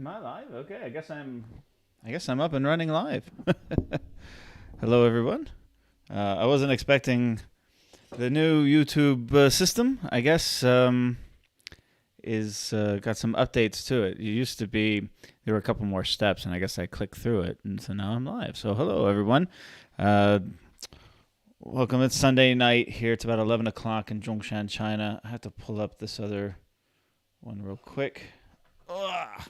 Am I live? Okay, I guess I'm up and running live. Hello, everyone. I wasn't expecting the new YouTube system. I guess is got some updates to it. It used to be there were a couple more steps, and I guess I clicked through it, and so now I'm live. So hello, everyone. Uh, Welcome. It's Sunday night here. It's about 11 o'clock in Zhongshan, China. I have to pull up this other one real quick. Ugh.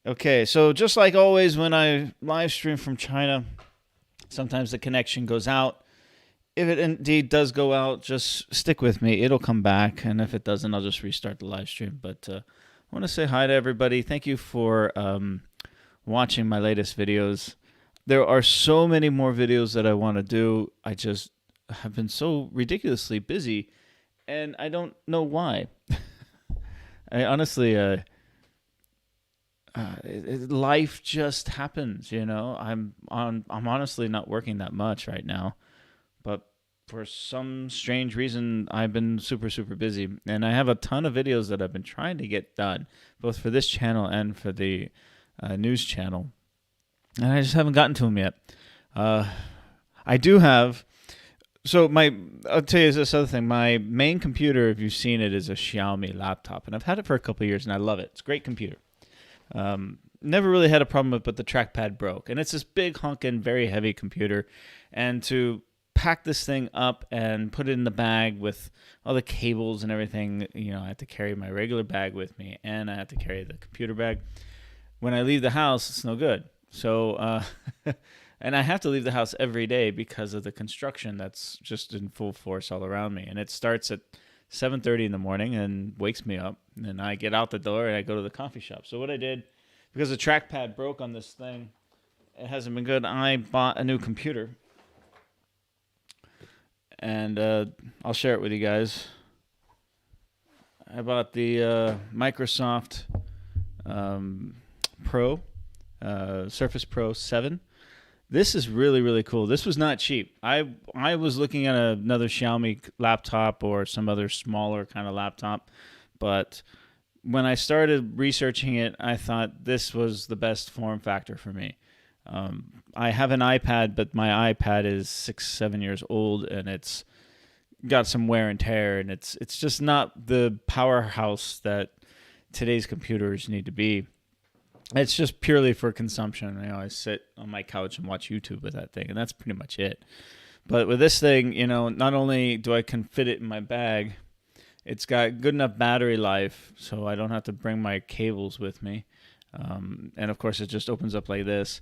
Okay, so just like always when I live stream from China, sometimes the connection goes out. If it indeed does go out, just stick with me. It'll come back, and if it doesn't, I'll just restart the live stream. But I want to say hi to everybody. Thank you for watching my latest videos. There are so many more videos that I want to do. I just have been so ridiculously busy, and I don't know why. I honestly... life just happens, you know. I'm honestly not working that much right now, but for some strange reason, I've been super busy, and I have a ton of videos that I've been trying to get done, both for this channel and for the news channel, and I just haven't gotten to them yet. I do have. So I'll tell you this other thing. My main computer, if you've seen it, is a Xiaomi laptop, and I've had it for a couple of years, and I love it. It's a great computer. Never really had a problem with, but the trackpad broke, and it's this big honking, very heavy computer, and to pack this thing up and put it in the bag with all the cables and everything, you know, I have to carry my regular bag with me, and I have to carry the computer bag. When I leave the house, it's no good. So, and I have to leave the house every day because of the construction that's just in full force all around me, and it starts at 7:30 in the morning and wakes me up, and I get out the door and I go to the coffee shop. So what I did, because the trackpad broke on this thing, it hasn't been good, I bought a new computer, and I'll share it with you guys. I bought the Microsoft Pro, Surface Pro 7. This is really cool. This was not cheap. I was looking at another Xiaomi laptop or some other smaller kind of laptop, but when I started researching it, I thought this was the best form factor for me. I have an iPad, but my iPad is 6-7 years old, and it's got some wear and tear, and it's just not the powerhouse that today's computers need to be. It's just purely for consumption. You know, I sit on my couch and watch YouTube with that thing, and that's pretty much it. But with this thing, you know, not only do I can fit it in my bag, it's got good enough battery life, so I don't have to bring my cables with me. And of course, it just opens up like this.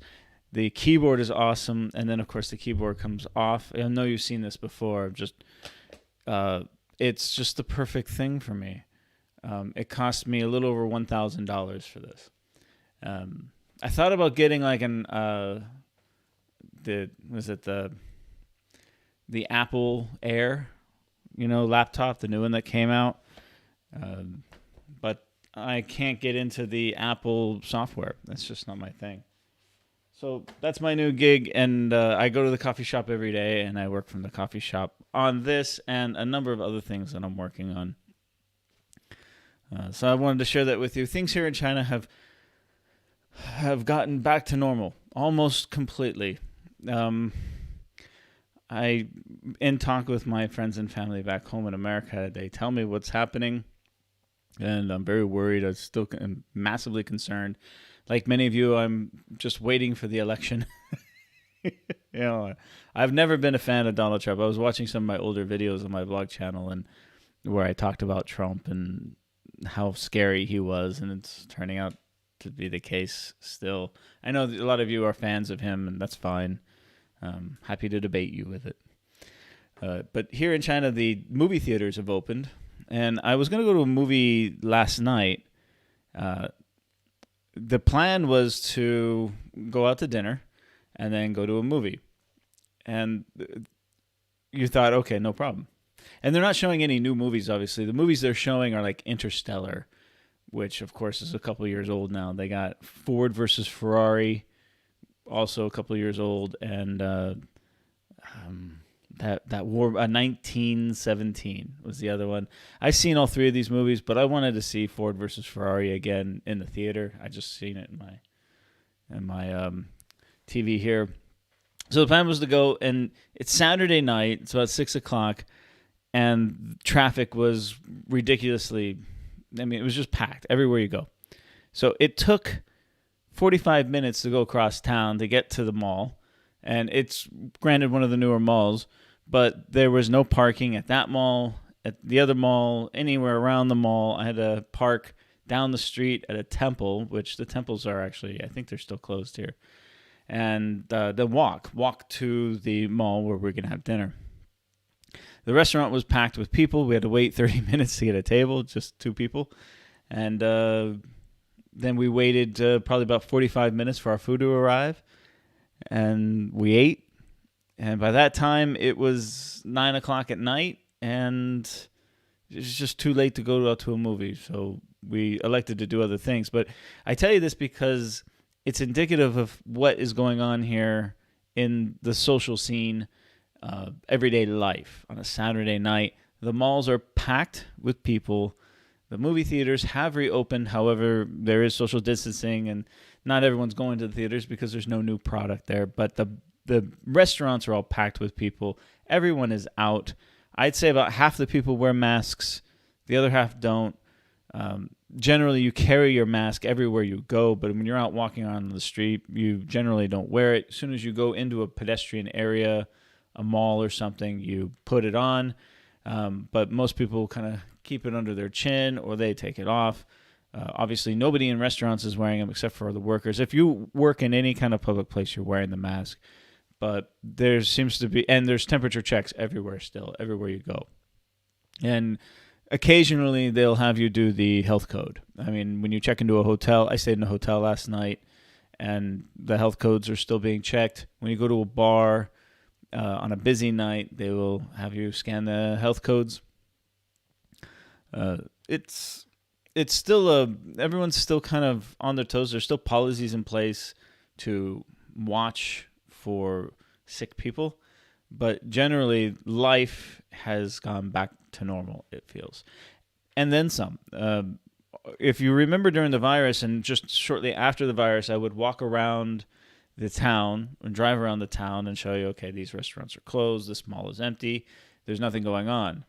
The keyboard is awesome, and then of course the keyboard comes off. I know you've seen this before. It's just the perfect thing for me. It cost me a little over $1,000 for this. I thought about getting like the Apple Air, you know, laptop, the new one that came out, but I can't get into the Apple software. That's just not my thing. So that's my new gig, and I go to the coffee shop every day, and I work from the coffee shop on this and a number of other things that I'm working on. So I wanted to share that with you. Things here in China have gotten back to normal almost completely. I in talk with my friends and family back home in America. They tell me what's happening, and I'm very worried. I still am massively concerned. Like many of you, I'm just waiting for the election. You know, I've never been a fan of Donald Trump. I was watching some of my older videos on my vlog channel, and where I talked about Trump and how scary he was, and it's turning out to be the case still. I know a lot of you are fans of him, and that's fine. Happy to debate you with it. But here in China, the movie theaters have opened, and I was going to go to a movie last night. The plan was to go out to dinner and then go to a movie. And you thought, okay, no problem. And they're not showing any new movies, obviously. The movies they're showing are like Interstellar, which, of course, is a couple of years old now. They got Ford versus Ferrari, also a couple of years old, and That war 1917 was the other one. I've seen all three of these movies, but I wanted to see Ford versus Ferrari again in the theater. I just seen it in my TV here. So the plan was to go, and it's Saturday night. It's about 6:00, and traffic was ridiculously. I mean, it was just packed everywhere you go. So it took 45 minutes to go across town to get to the mall. And it's granted one of the newer malls, but there was no parking at that mall, at the other mall, anywhere around the mall. I had to park down the street at a temple, which the temples are actually, I think they're still closed here. And then walk to the mall where we're going to have dinner. The restaurant was packed with people. We had to wait 30 minutes to get a table, just 2 people. And then we waited probably about 45 minutes for our food to arrive. And we ate. And by that time, it was 9:00 at night. And it was just too late to go out to a movie. So we elected to do other things. But I tell you this because it's indicative of what is going on here in the social scene, everyday life. On a Saturday night, the malls are packed with people. The movie theaters have reopened. However, there is social distancing, and not everyone's going to the theaters because there's no new product there. But the restaurants are all packed with people. Everyone is out. I'd say about half the people wear masks. The other half don't. Generally, you carry your mask everywhere you go, but when you're out walking on the street, you generally don't wear it. As soon as you go into a pedestrian area, a mall or something, you put it on. But most people kind of keep it under their chin or they take it off. Obviously, nobody in restaurants is wearing them except for the workers. If you work in any kind of public place, you're wearing the mask. But there seems to be, and there's temperature checks everywhere still, everywhere you go. And occasionally they'll have you do the health code. I mean, when you check into a hotel, I stayed in a hotel last night, and the health codes are still being checked. When you go to a bar on a busy night, they will have you scan the health codes. It's still everyone's still kind of on their toes. There's still policies in place to watch for sick people, but generally life has gone back to normal, it feels. And then some. If you remember during the virus and just shortly after the virus, I would walk around the town and drive around the town and show you, okay, these restaurants are closed, this mall is empty, there's nothing going on.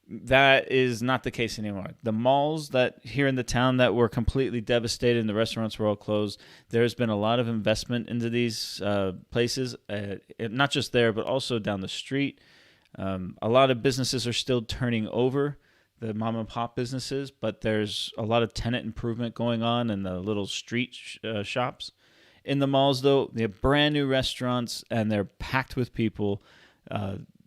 That is not the case anymore. The malls that here in the town that were completely devastated and the restaurants were all closed, there's been a lot of investment into these places, not just there, but also down the street. A lot of businesses are still turning over, the mom and pop businesses, but there's a lot of tenant improvement going on in the little street shops. In the malls, though, they have brand new restaurants and they're packed with people.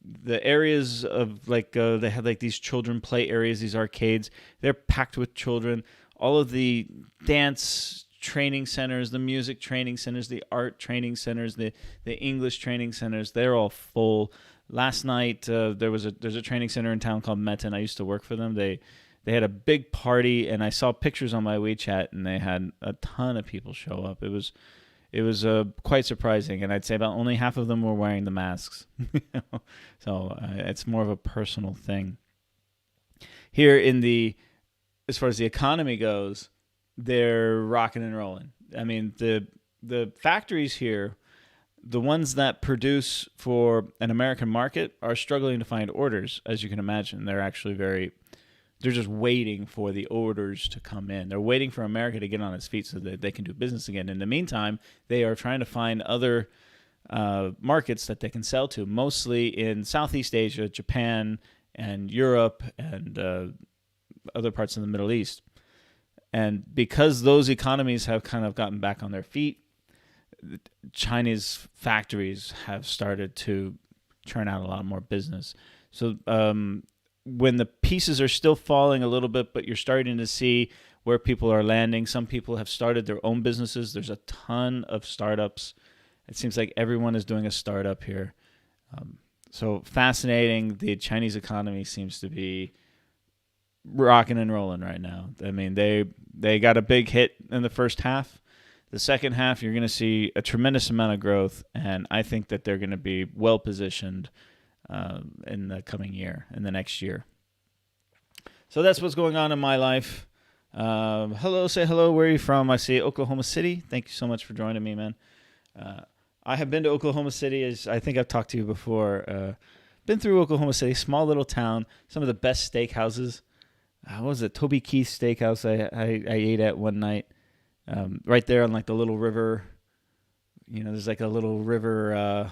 The areas of they have like these children play areas, these arcades, they're packed with children. All of the dance training centers, the music training centers, the art training centers, the English training centers, they're all full. Last night there's a training center in town called Metten. I used to work for them. They had a big party, and I saw pictures on my WeChat, and they had a ton of people show up. It was quite surprising, and I'd say about only half of them were wearing the masks. So it's more of a personal thing. Here as far as the economy goes, they're rocking and rolling. I mean, the factories here, the ones that produce for an American market, are struggling to find orders, as you can imagine. They're just waiting for the orders to come in. They're waiting for America to get on its feet so that they can do business again. In the meantime, they are trying to find other markets that they can sell to, mostly in Southeast Asia, Japan, and Europe, and other parts of the Middle East. And because those economies have kind of gotten back on their feet, Chinese factories have started to churn out a lot more business. So when the pieces are still falling a little bit, but you're starting to see where people are landing. Some people have started their own businesses. There's a ton of startups. It seems like everyone is doing a startup here. So fascinating. The Chinese economy seems to be rocking and rolling right now. I mean, they got a big hit in the first half. The second half, you're going to see a tremendous amount of growth, and I think that they're going to be well positioned in the coming year, in the next year. So that's what's going on in my life. Hello, say hello. Where are you from? I see Oklahoma City. Thank you so much for joining me, man. I have been to Oklahoma City, as I think I've talked to you before. Been through Oklahoma City, small little town. Some of the best steakhouses. What was it? Toby Keith's Steakhouse. I ate at one night, right there on like the little river. There's like a little river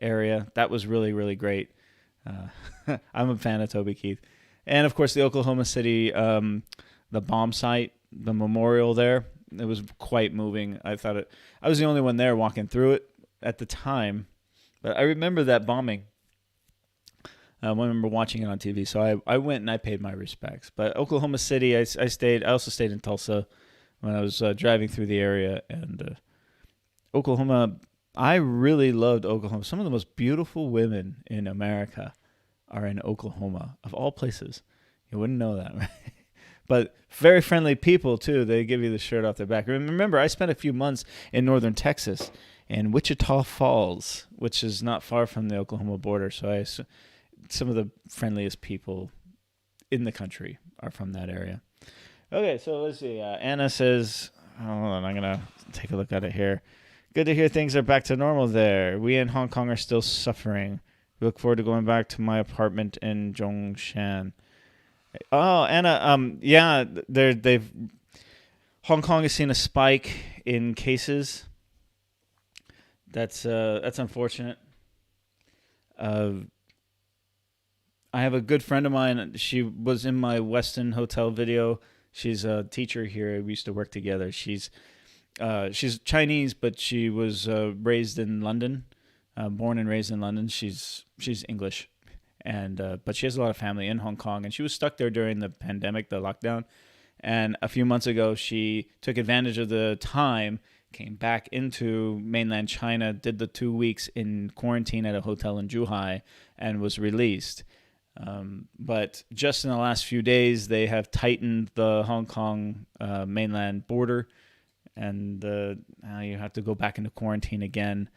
area. That was really, really great. I'm a fan of Toby Keith. And, of course, the Oklahoma City, the bomb site, the memorial there, it was quite moving. I was the only one there walking through it at the time. But I remember that bombing. I remember watching it on TV. So I went and I paid my respects. But Oklahoma City, I also stayed in Tulsa when I was driving through the area. And Oklahoma, I really loved Oklahoma. Some of the most beautiful women in America are in Oklahoma, of all places. You wouldn't know that, right? But very friendly people, too. They give you the shirt off their back. Remember, I spent a few months in northern Texas, in Wichita Falls, which is not far from the Oklahoma border. So some of the friendliest people in the country are from that area. Okay, so let's see. Anna says, hold on, I'm going to take a look at it here. Good to hear things are back to normal there. We in Hong Kong are still suffering. We look forward to going back to my apartment in Zhongshan. Oh, Anna, yeah, Hong Kong has seen a spike in cases. That's unfortunate. I have a good friend of mine. She was in my Westin Hotel video. She's a teacher here. We used to work together. She's Chinese, but she was raised in London, born and raised in London. She's English, and but she has a lot of family in Hong Kong, and she was stuck there during the pandemic, the lockdown. And a few months ago, she took advantage of the time, came back into mainland China, did the 2 weeks in quarantine at a hotel in Zhuhai, and was released. But just in the last few days, they have tightened the Hong Kong mainland border, and now you have to go back into quarantine again.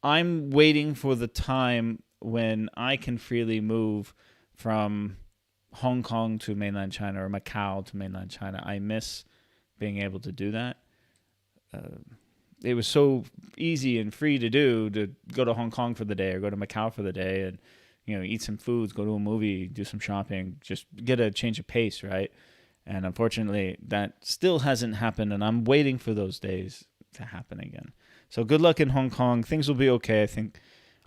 I'm waiting for the time when I can freely move from Hong Kong to mainland China or Macau to mainland China. I miss being able to do that. It was so easy and free to do, to go to Hong Kong for the day or go to Macau for the day and eat some foods, go to a movie, do some shopping, just get a change of pace, right? And unfortunately, that still hasn't happened, and I'm waiting for those days to happen again. So good luck in Hong Kong. Things will be okay.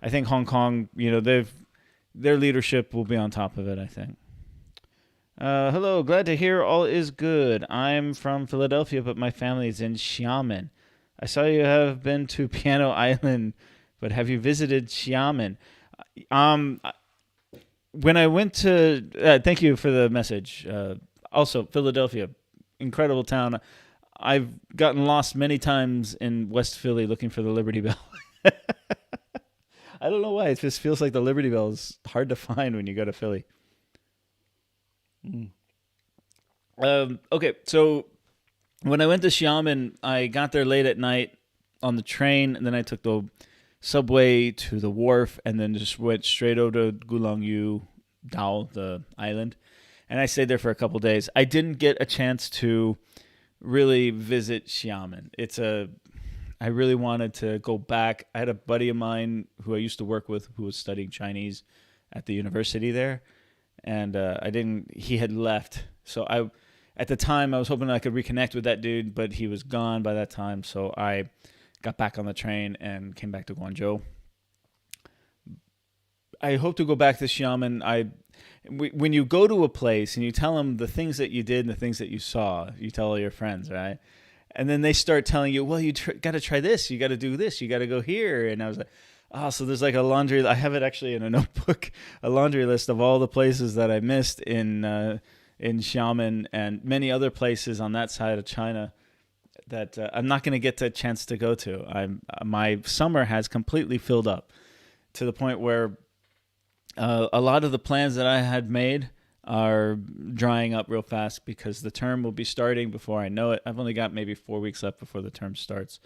I think Hong Kong, their leadership will be on top of it, I think. Hello, glad to hear all is good. I'm from Philadelphia, but my family is in Xiamen. I saw you have been to Piano Island, but have you visited Xiamen? When I went to, thank you for the message. Also, Philadelphia, incredible town. I've gotten lost many times in West Philly looking for the Liberty Bell. I don't know why. It just feels like the Liberty Bell is hard to find when you go to Philly. Okay, so when I went to Xiamen, I got there late at night on the train, and then I took the subway to the wharf, and then just went straight over to Gulangyu Dao, the island. And I stayed there for a couple days. I didn't get a chance to really visit Xiamen. I really wanted to go back. I had a buddy of mine who I used to work with who was studying Chinese at the university there, and he had left. So at the time, I was hoping I could reconnect with that dude, but he was gone by that time. So I got back on the train and came back to Guangzhou. I hope to go back to Xiamen. When you go to a place and you tell them the things that you did and the things that you saw, you tell all your friends, right? And then they start telling you, well, you got to try this, you got to do this, you got to go here. And I was like, oh, so there's like a laundry. I have it actually in a notebook, a laundry list of all the places that I missed in Xiamen and many other places on that side of China that I'm not going to get the chance to go to. My summer has completely filled up to the point where a lot of the plans that I had made are drying up real fast because the term will be starting before I know it. I've only got maybe 4 weeks left before the term starts,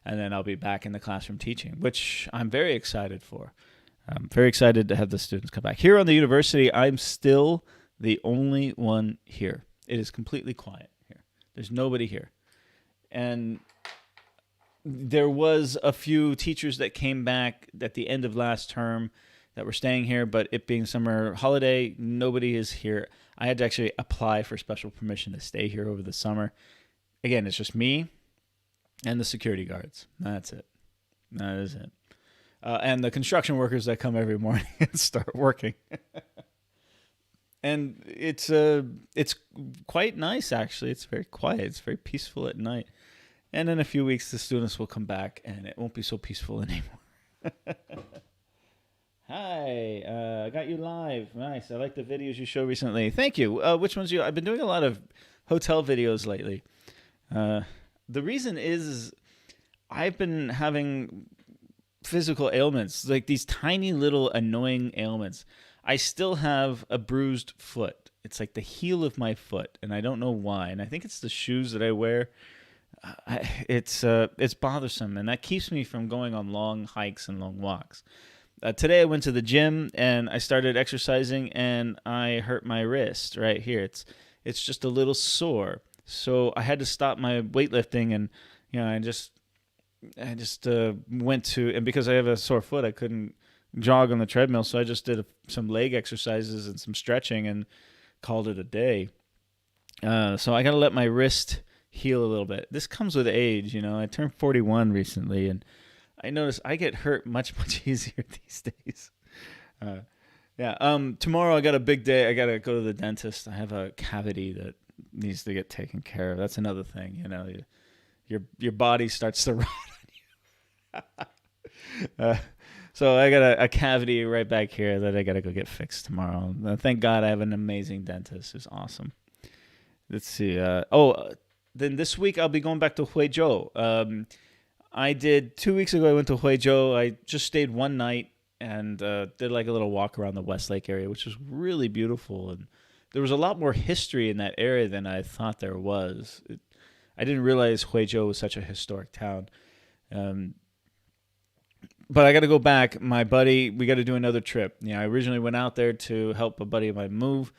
and then I'll be back in the classroom teaching, which I'm very excited for. I'm very excited to have the students come back. Here on the university, I'm still the only one here. It is completely quiet here. There's nobody here. And there was a few teachers that came back at the end of last term that were staying here, but it being summer holiday, nobody is here. I had to actually apply for special permission to stay here over the summer. Again, it's just me and the security guards. That's it. That is it. And the construction workers that come every morning and start working. And it's quite nice, actually. It's very quiet. It's very peaceful at night. And in a few weeks, the students will come back, and it won't be so peaceful anymore. Hi, I got you live. Nice. I like the videos you showed recently. Thank you. Which ones you? I've been doing a lot of hotel videos lately. The reason is I've been having physical ailments, like these tiny little annoying ailments. I still have a bruised foot. It's like the heel of my foot, and I don't know why. And I think it's the shoes that I wear. It's bothersome, and that keeps me from going on long hikes and long walks. Today I went to the gym and I started exercising, and I hurt my wrist right here. It's just a little sore, so I had to stop my weightlifting, and I just went to, and because I have a sore foot, I couldn't jog on the treadmill, so I just did some leg exercises and some stretching and called it a day. So I got to let my wrist heal a little bit. This comes with age, I turned 41 recently, and I noticed I get hurt much, much easier these days. Tomorrow I got a big day. I got to go to the dentist. I have a cavity that needs to get taken care of. That's another thing, your body starts to rot on you. So I got a cavity right back here that I got to go get fixed tomorrow. Thank God I have an amazing dentist who's awesome. Let's see. Then this week I'll be going back to Huizhou. I did 2 weeks ago. I went to Huizhou. I just stayed one night and did like a little walk around the Westlake area, which was really beautiful. And there was a lot more history in that area than I thought there was. I didn't realize Huizhou was such a historic town. But I got to go back. My buddy, we got to do another trip. I originally went out there to help a buddy of mine move,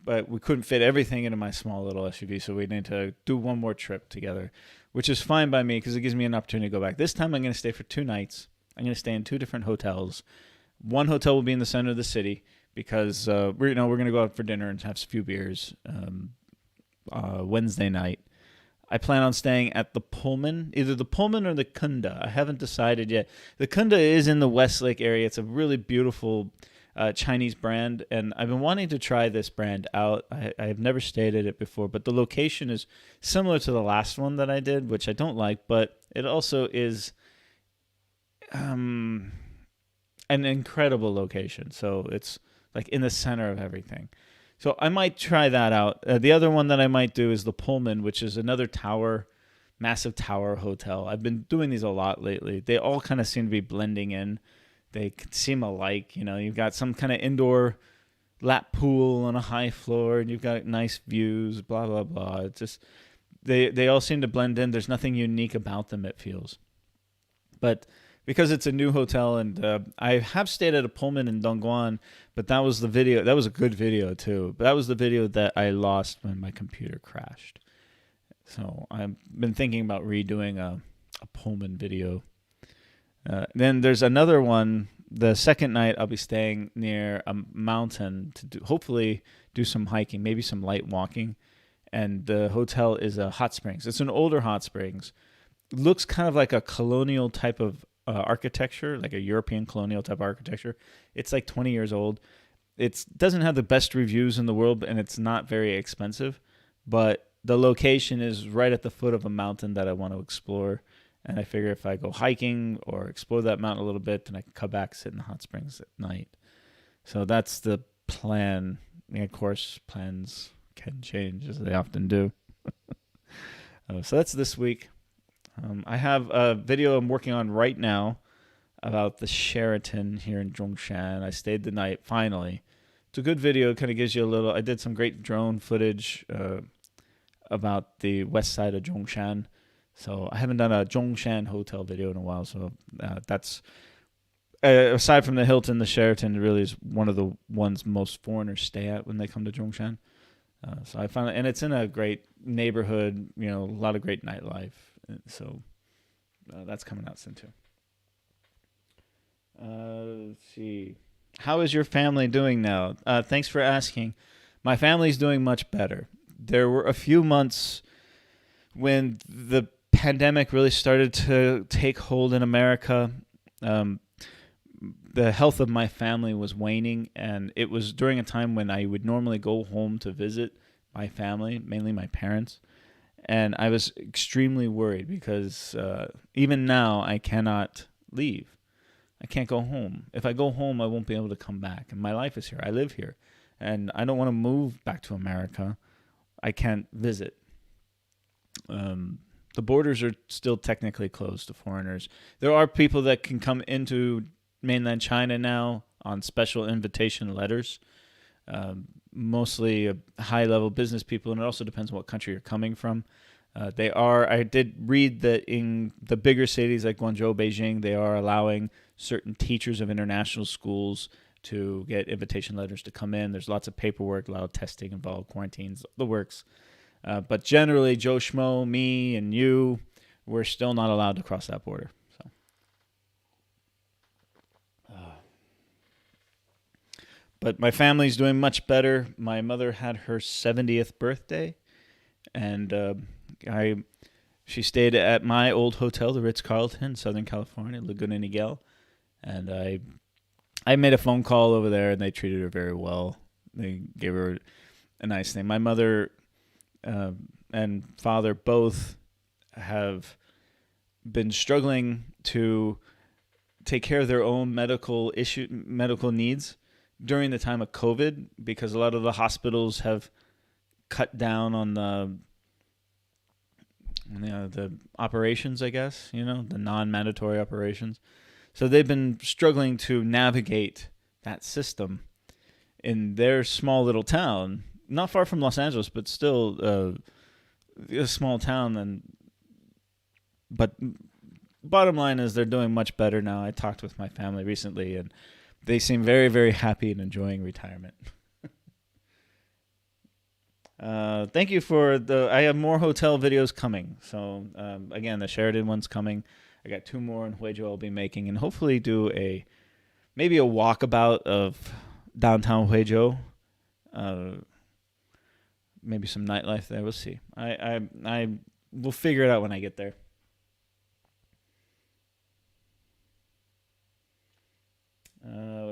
but we couldn't fit everything into my small little SUV, so we need to do one more trip together, which is fine by me because it gives me an opportunity to go back. This time I'm going to stay for 2 nights. I'm going to stay in 2 different hotels. One hotel will be in the center of the city because we're going to go out for dinner and have a few beers Wednesday night. I plan on staying at the Pullman, either the Pullman or the Kunda. I haven't decided yet. The Kunda is in the Westlake area. It's a really beautiful Chinese brand, and I've been wanting to try this brand out. I have never stayed at it before, but the location is similar to the last one that I did, which I don't like, but it also is an incredible location. So it's like in the center of everything. So I might try that out. The other one that I might do is the Pullman, which is another tower, massive tower hotel. I've been doing these a lot lately. They all kind of seem to be blending in. They seem alike. You've got some kind of indoor lap pool on a high floor, and you've got nice views, blah, blah, blah. It's just, they all seem to blend in. There's nothing unique about them, it feels. But because it's a new hotel, and I have stayed at a Pullman in Dongguan, but that was the video. That was a good video, too. But that was the video that I lost when my computer crashed. So I've been thinking about redoing a Pullman video. Then there's another one. The second night, I'll be staying near a mountain to hopefully do some hiking, maybe some light walking. And the hotel is a hot springs. It's an older hot springs. It looks kind of like a colonial type of architecture, like a European colonial type of architecture. It's like 20 years old. It doesn't have the best reviews in the world, and it's not very expensive. But the location is right at the foot of a mountain that I want to explore. And I figure if I go hiking or explore that mountain a little bit, then I can come back, sit in the hot springs at night. So that's the plan. Of course, plans can change as they often do. So that's this week. I have a video I'm working on right now about the Sheraton here in Zhongshan. I stayed the night, finally. It's a good video. It kind of gives you a little... I did some great drone footage about the west side of Zhongshan. So I haven't done a Zhongshan hotel video in a while, so that's aside from the Hilton, the Sheraton really is one of the ones most foreigners stay at when they come to Zhongshan. So I found it, and it's in a great neighborhood. A lot of great nightlife. So that's coming out soon too. Let's see. How is your family doing now? Thanks for asking. My family's doing much better. There were a few months when the pandemic really started to take hold in America. The health of my family was waning, and it was during a time when I would normally go home to visit my family, mainly my parents. And I was extremely worried because even now I cannot leave. I can't go home. If I go home, I won't be able to come back. And my life is here. I live here. And I don't want to move back to America. I can't visit. The borders are still technically closed to foreigners. There are people that can come into mainland China now on special invitation letters. Mostly high-level business people, and it also depends on what country you're coming from. I did read that in the bigger cities like Guangdong, Beijing, they are allowing certain teachers of international schools to get invitation letters to come in. There's lots of paperwork, a lot of testing involved, quarantines, the works. But generally, Joe Schmo, me, and you, we're still not allowed to cross that border. So, but my family's doing much better. My mother had her 70th birthday, and she stayed at my old hotel, the Ritz-Carlton, Southern California, Laguna Niguel, and I made a phone call over there, and they treated her very well. They gave her a nice thing. My mother and father both have been struggling to take care of their own medical needs during the time of COVID, because a lot of the hospitals have cut down on the operations, I guess, the non-mandatory operations. So they've been struggling to navigate that system in their small little town, not far from Los Angeles, but still a small town. But bottom line is they're doing much better now. I talked with my family recently, and they seem very, very happy and enjoying retirement. Thank you for I have more hotel videos coming. So, again, the Sheraton one's coming. I got 2 more in Huizhou I'll be making, and hopefully do maybe a walkabout of downtown Huizhou. Maybe some nightlife there. We'll see. I will figure it out when I get there.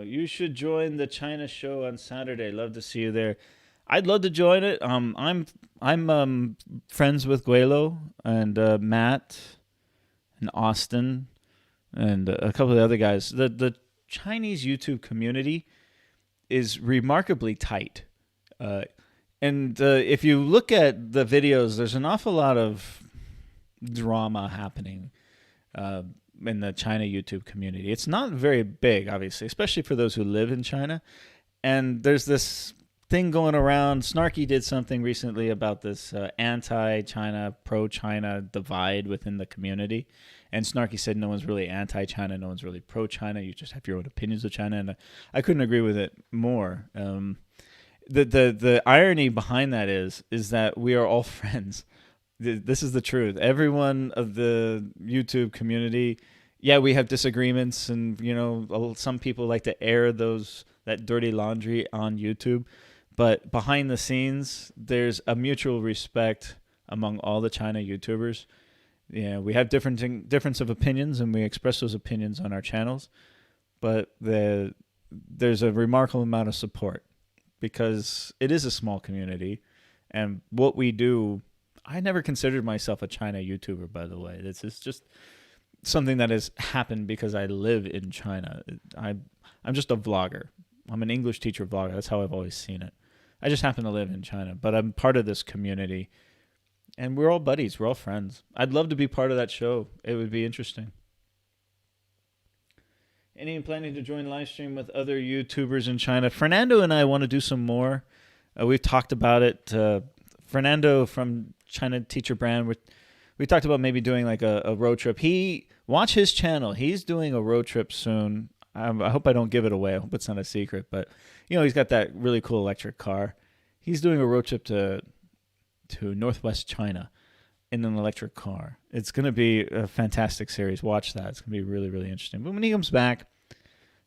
You should join the China show on Saturday. Love to see you there. I'd love to join it. I'm friends with Guelo and Matt and Austin and a couple of the other guys. The Chinese YouTube community is remarkably tight. And if you look at the videos, there's an awful lot of drama happening in the China YouTube community. It's not very big, obviously, especially for those who live in China. And there's this thing going around. Snarky did something recently about this anti-China, pro-China divide within the community. And Snarky said no one's really anti-China, no one's really pro-China. You just have your own opinions of China. And I couldn't agree with it more. The irony behind that is that we are all friends. This is the truth. Everyone of the YouTube community, yeah, we have disagreements, and some people like to air that dirty laundry on YouTube. But behind the scenes, there's a mutual respect among all the China YouTubers. Yeah, we have difference of opinions, and we express those opinions on our channels. But there's a remarkable amount of support, because it is a small community, and what we do, I never considered myself a China YouTuber, by the way. This is just something that has happened because I live in China. I'm just a vlogger. I'm an English teacher vlogger. That's how I've always seen it. I just happen to live in China, but I'm part of this community, and we're all buddies. We're all friends. I'd love to be part of that show. It would be interesting. Any planning to join live stream with other YouTubers in China? Fernando and I want to do some more. We've talked about it. Fernando from China Teacher Brand, we talked about maybe doing like a road trip. Watch his channel. He's doing a road trip soon. I hope I don't give it away. I hope it's not a secret. But he's got that really cool electric car. He's doing a road trip to northwest China in an electric car. It's going to be a fantastic series. Watch that. It's going to be really, really interesting. But when he comes back,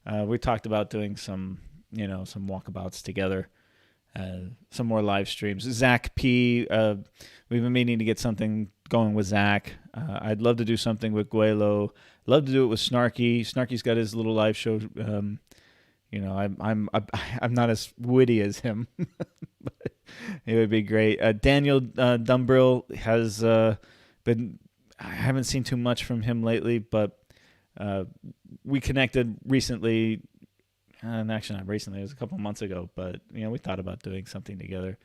we talked about doing some walkabouts together, some more live streams. Zach P, we've been meaning to get something going with Zach. I'd love to do something with Guelo. Love to do it with Snarky. Snarky's got his little live show. I'm not as witty as him, but it would be great. Daniel Dumbrill has been. I haven't seen too much from him lately, but we connected recently. And actually, not recently. It was a couple months ago, but we thought about doing something together.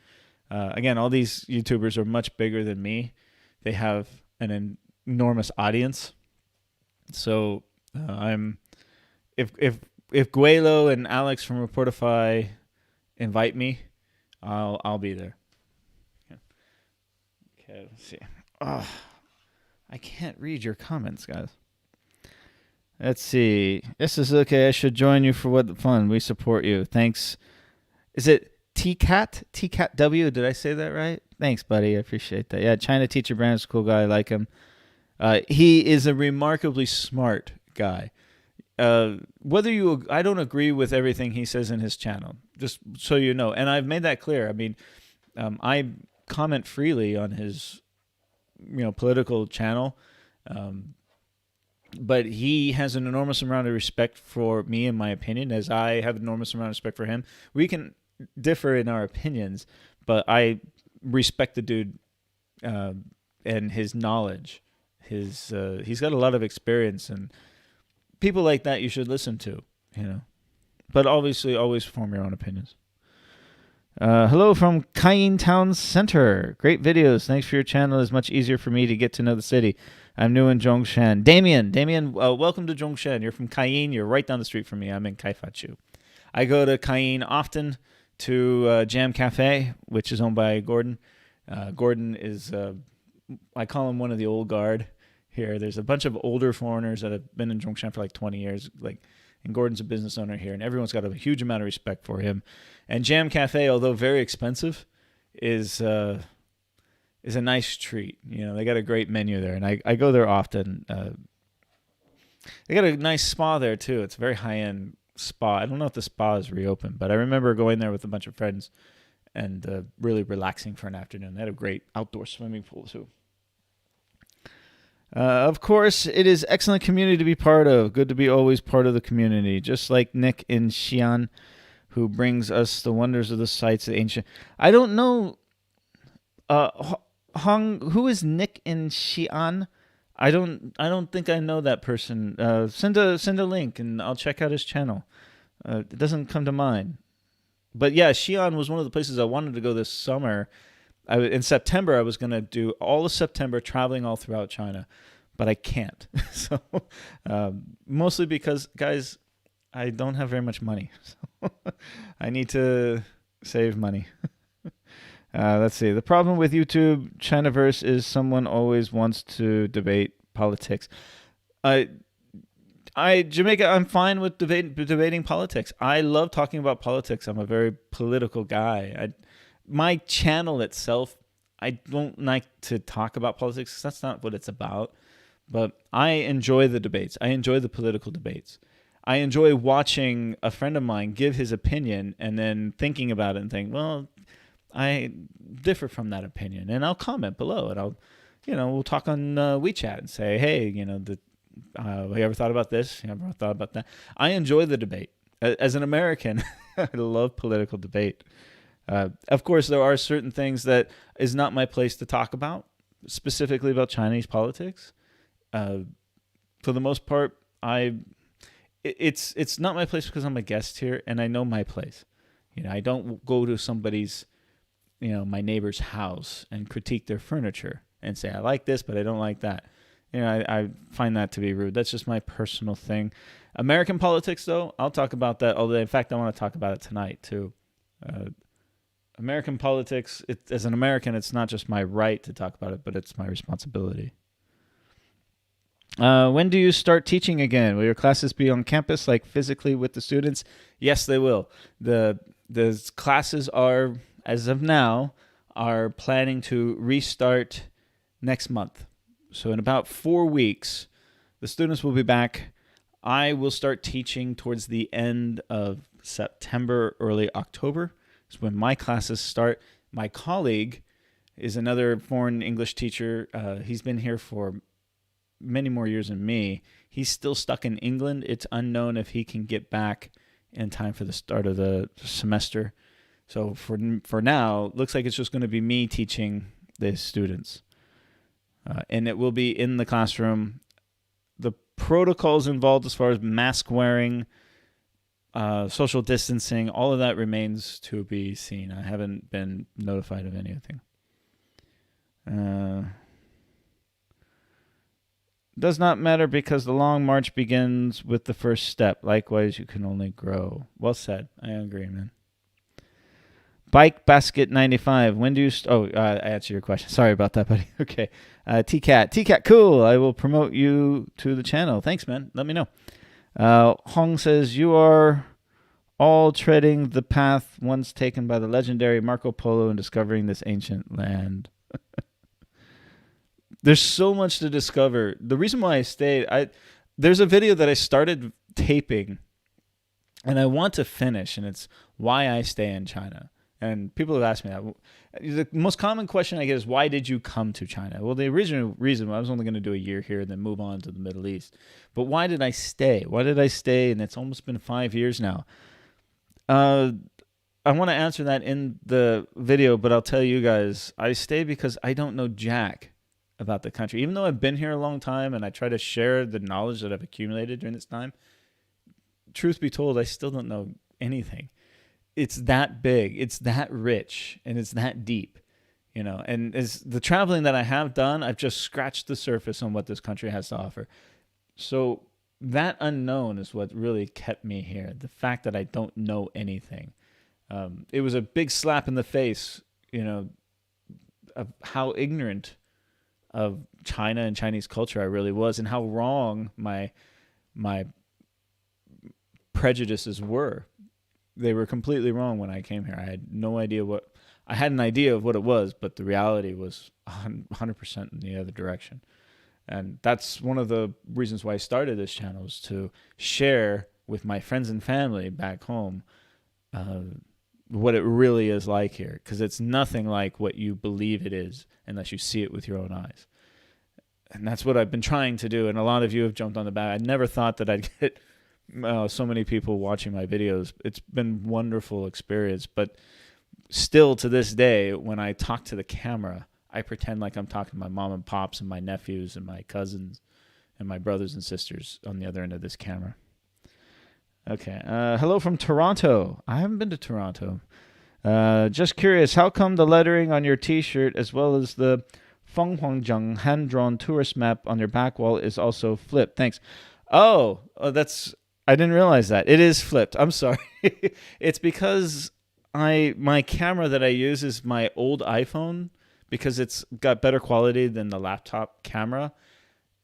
Again, all these YouTubers are much bigger than me. They have an enormous audience. So if Guelo and Alex from Reportify invite me, I'll be there. Okay, let's see. Oh, I can't read your comments, guys. Let's see. This is okay. I should join you for what fun. We support you. Thanks. Is it TCAT? TCATW? Did I say that right? Thanks, buddy. I appreciate that. Yeah, China Teacher Brand is a cool guy. I like him. He is a remarkably smart guy. I don't agree with everything he says in his channel, just so you know. And I've made that clear. I mean, I comment freely on his, political channel. But he has an enormous amount of respect for me and my opinion, as I have an enormous amount of respect for him. We can differ in our opinions, but I respect the dude and his knowledge. He's got a lot of experience, and people like that you should listen to, But obviously, always form your own opinions. Hello from Cayenne Town Center. Great videos. Thanks for your channel. It's much easier for me to get to know the city. I'm new in Zhongshan. Damien, welcome to Zhongshan. You're from Cayenne. You're right down the street from me. I'm in Kaifachu. I go to Cayenne often to Jam Cafe, which is owned by Gordon. Gordon is, I call him one of the old guard here. There's a bunch of older foreigners that have been in Zhongshan for like 20 years, and Gordon's a business owner here, and everyone's got a huge amount of respect for him. And Jam Cafe, although very expensive, is a nice treat. They got a great menu there, and I go there often. They got a nice spa there too. It's a very high-end spa. I don't know if the spa is reopened, but I remember going there with a bunch of friends and really relaxing for an afternoon. They had a great outdoor swimming pool too. Of course, it is excellent community to be part of. Good to be always part of the community, just like Nick in Xi'an, who brings us the wonders of the sites of the ancient. I don't know. Who is Nick in Xi'an? I don't think I know that person. Send a link and I'll check out his channel. It doesn't come to mind. But yeah, Xi'an was one of the places I wanted to go this summer. In September, I was going to do all of September traveling all throughout China, but I can't. So mostly because, guys, I don't have very much money. So I need to save money. Let's see. The problem with YouTube Chinaverse is someone always wants to debate politics. Jamaica, I'm fine with debating politics. I love talking about politics. I'm a very political guy. My channel itself, I don't like to talk about politics. That's not what it's about. But I enjoy the debates. I enjoy the political debates. I enjoy watching a friend of mine give his opinion and then thinking about it and think, well, I differ from that opinion. And I'll comment below. And we'll talk on WeChat and say, hey, have you ever thought about this? You ever thought about that? I enjoy the debate. As an American, I love political debate. Of course, there are certain things that is not my place to talk about, specifically about Chinese politics. For the most part, it's not my place because I'm a guest here, and I know my place. I don't go to somebody's, my neighbor's house and critique their furniture and say I like this, but I don't like that. I find that to be rude. That's just my personal thing. American politics, though, I'll talk about that. Although, in fact, I want to talk about it tonight too. American politics, as an American, it's not just my right to talk about it, but it's my responsibility. When do you start teaching again? Will your classes be on campus, like physically with the students? Yes, they will. The classes are, as of now, are planning to restart next month. So in about 4 weeks, the students will be back. I will start teaching towards the end of September, early October. Is when my classes start. My colleague is another foreign English teacher. He's been here for many more years than me. He's still stuck in England. It's unknown if he can get back in time for the start of the semester. So for now, looks like it's just going to be me teaching the students. And it will be in the classroom. The protocols involved as far as mask wearing, social distancing, all of that remains to be seen. I haven't been notified of anything. Does not matter because the long march begins with the first step. Likewise, you can only grow. Well said. I agree, man. Bike Basket 95. When do you... I answered your question. Sorry about that, buddy. Okay. T-Cat, cool. I will promote you to the channel. Thanks, man. Let me know. Hong says, you are all treading the path once taken by the legendary Marco Polo in discovering this ancient land. There's so much to discover. The reason why I stayed, there's a video that I started taping, and I want to finish, and it's why I stay in China. And people have asked me that. The most common question I get is, why did you come to China? Well, the original reason, I was only going to do a year here and then move on to the Middle East. But why did I stay? Why did I stay? And it's almost been 5 years now. I want to answer that in the video, but I'll tell you guys, I stay because I don't know jack about the country. Even though I've been here a long time and I try to share the knowledge that I've accumulated during this time, truth be told, I still don't know anything. It's that big, it's that rich, and it's that deep, you know. And as the traveling that I have done, I've just scratched the surface on what this country has to offer. So that unknown is what really kept me here. The fact that I don't know anything. It was a big slap in the face, you know, of how ignorant of China and Chinese culture I really was, and how wrong my prejudices were. They were completely wrong when I came here. I had no idea I had an idea of what it was, but the reality was 100% in the other direction. And that's one of the reasons why I started this channel, is to share with my friends and family back home what it really is like here, because it's nothing like what you believe it is unless you see it with your own eyes. And that's what I've been trying to do, and a lot of you have jumped on the back. I never thought that I'd get so many people watching my videos. It's been a wonderful experience, but still to this day, when I talk to the camera, I pretend like I'm talking to my mom and pops and my nephews and my cousins and my brothers and sisters on the other end of this camera. Okay. Hello from Toronto. I haven't been to Toronto. Just curious, how come the lettering on your t-shirt as well as the Fenghuangjang hand-drawn tourist map on your back wall is also flipped? Thanks. Oh, I didn't realize that. It is flipped. I'm sorry. It's because my camera that I use is my old iPhone, because it's got better quality than the laptop camera.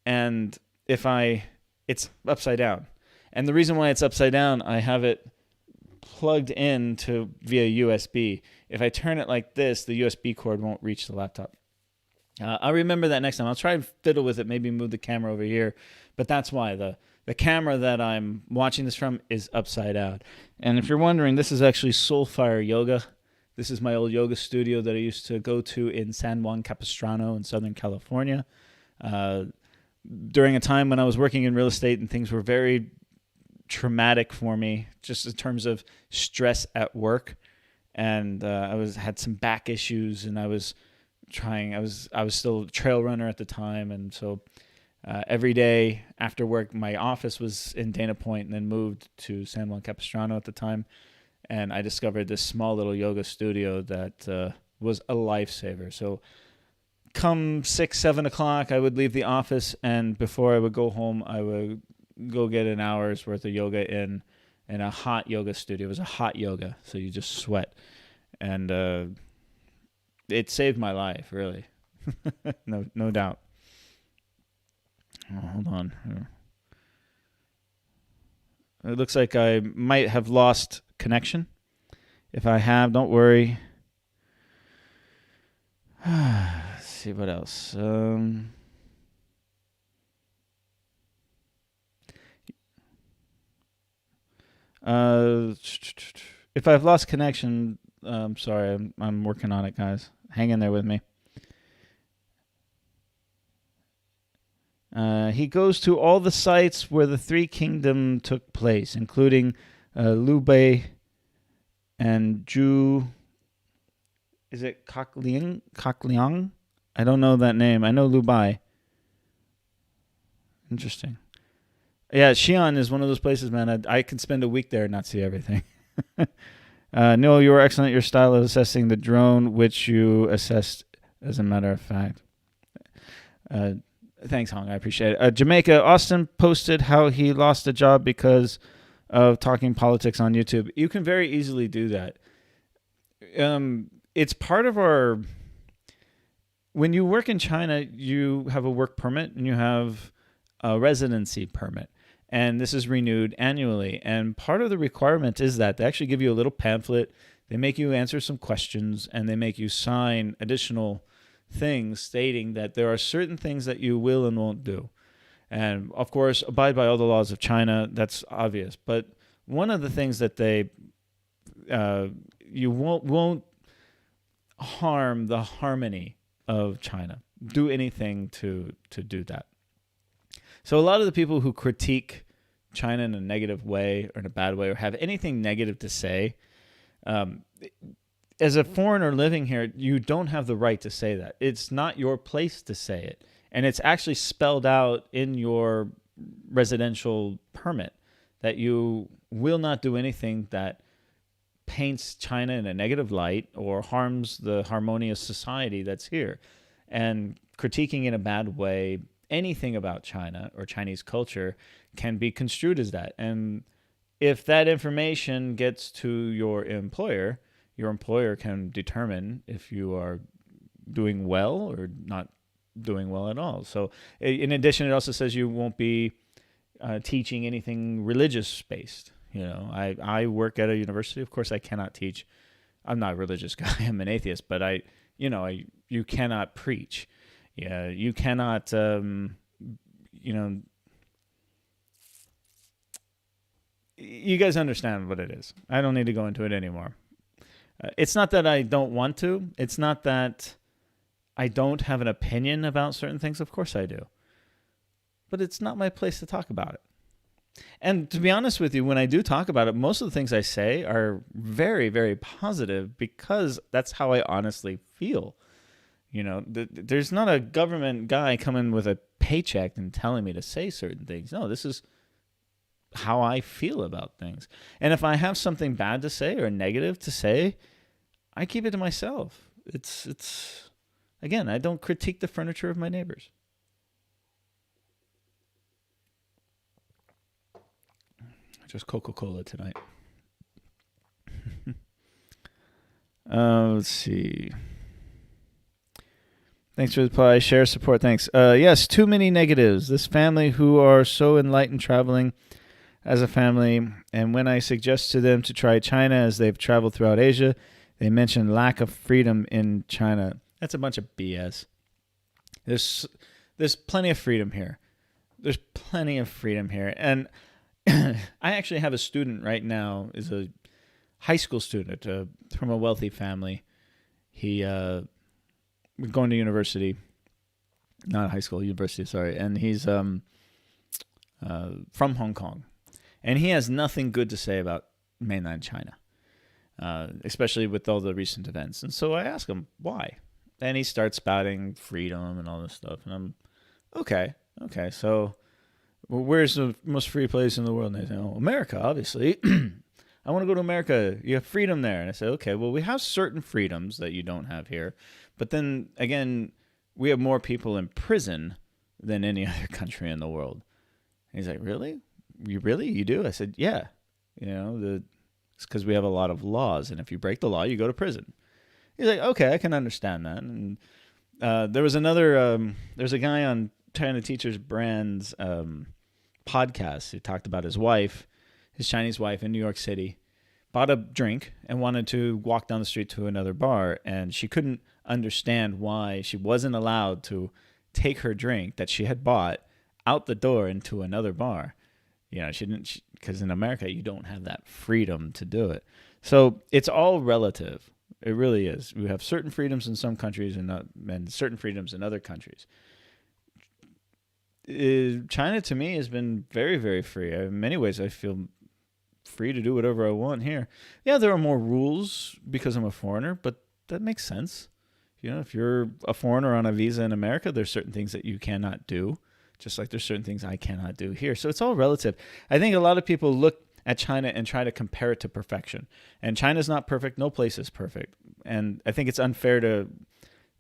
And it's upside down. And the reason why it's upside down, I have it plugged in via USB. If I turn it like this, the USB cord won't reach the laptop. I'll remember that next time. I'll try and fiddle with it, maybe move the camera over here. But that's why the camera that I'm watching this from is upside down. And if you're wondering, this is actually Soulfire Yoga. This is my old yoga studio that I used to go to in San Juan Capistrano in Southern California. During a time when I was working in real estate and things were very traumatic for me, just in terms of stress at work. And I had some back issues, and I was still a trail runner at the time. And so every day after work, my office was in Dana Point, and then moved to San Juan Capistrano at the time. And I discovered this small little yoga studio that was a lifesaver. So come 6, 7 o'clock, I would leave the office, and before I would go home, I would go get an hour's worth of yoga in a hot yoga studio. It was a hot yoga, so you just sweat. And it saved my life, really. No doubt. Oh, hold on. It looks like I might have lost connection. If I have, don't worry. Let's see what else. If I've lost connection, sorry, I'm working on it, guys. Hang in there with me. He goes to all the sites where the Three Kingdom took place, including Lubei and Zhu. Is it Kakliang? I don't know that name. I know Lubei. Interesting. Yeah, Xi'an is one of those places, man. I can spend a week there and not see everything. No, you were excellent. Your style of assessing the drone, which you assessed, as a matter of fact. Thanks, Hong. I appreciate it. Jamaica, Austin posted how he lost a job because of talking politics on YouTube. You can very easily do that. It's part of our... When you work in China, you have a work permit and you have a residency permit. And this is renewed annually. And part of the requirement is that they actually give you a little pamphlet. They make you answer some questions, and they make you sign additional things stating that there are certain things that you will and won't do. And, of course, abide by all the laws of China. That's obvious. But one of the things that you won't harm the harmony of China. Do anything to do that. So a lot of the people who critique China in a negative way or in a bad way or have anything negative to say, as a foreigner living here, you don't have the right to say that. It's not your place to say it. And it's actually spelled out in your residential permit that you will not do anything that paints China in a negative light or harms the harmonious society that's here. And critiquing in a bad way anything about China or Chinese culture can be construed as that. And if that information gets to your employer can determine if you are doing well or not doing well at all. So in addition, it also says you won't be teaching anything religious-based. You know, I work at a university. Of course, I cannot teach. I'm not a religious guy. I'm an atheist. But you cannot preach. Yeah, you cannot, you guys understand what it is. I don't need to go into it anymore. It's not that I don't want to. It's not that I don't have an opinion about certain things. Of course I do. But it's not my place to talk about it. And to be honest with you, when I do talk about it, most of the things I say are very, very positive because that's how I honestly feel. You know, there's not a government guy coming with a paycheck and telling me to say certain things. No, this is how I feel about things. And if I have something bad to say or negative to say, I keep it to myself. It's again, I don't critique the furniture of my neighbors. Just Coca-Cola tonight. Let's see. Thanks for the reply. Share support. Thanks. Yes, too many negatives. This family who are so enlightened traveling as a family, and when I suggest to them to try China as they've traveled throughout Asia, they mention lack of freedom in China. That's a bunch of BS. There's plenty of freedom here. There's plenty of freedom here. And I actually have a student right now, is a high school student from a wealthy family. He going to university, not high school, university, sorry. And he's from Hong Kong. And he has nothing good to say about mainland China, especially with all the recent events. And so I ask him, why? And he starts spouting freedom and all this stuff. And I'm, okay, so where's the most free place in the world? And they say, oh, America, obviously. I want to go to America. You have freedom there. And I say, okay, well, we have certain freedoms that you don't have here. But then, again, we have more people in prison than any other country in the world. And he's like, really? You do? I said, yeah. You know, it's because we have a lot of laws. And if you break the law, you go to prison. He's like, okay, I can understand that. And there was there's a guy on China Teachers Brand's podcast. He talked about his wife, his Chinese wife in New York City, bought a drink and wanted to walk down the street to another bar, and she couldn't understand why she wasn't allowed to take her drink that she had bought out the door into another bar. She didn't, because in America you don't have that freedom to do it. So it's all relative. It really is. We have certain freedoms in some countries and certain freedoms in other countries. China, to me, has been very, very free. In many ways, I feel free to do whatever I want here. Yeah, there are more rules because I'm a foreigner, but that makes sense. If you're a foreigner on a visa in America, there's certain things that you cannot do, just like there's certain things I cannot do here. So it's all relative. I think a lot of people look at China and try to compare it to perfection. And China's not perfect. No place is perfect. And I think it's unfair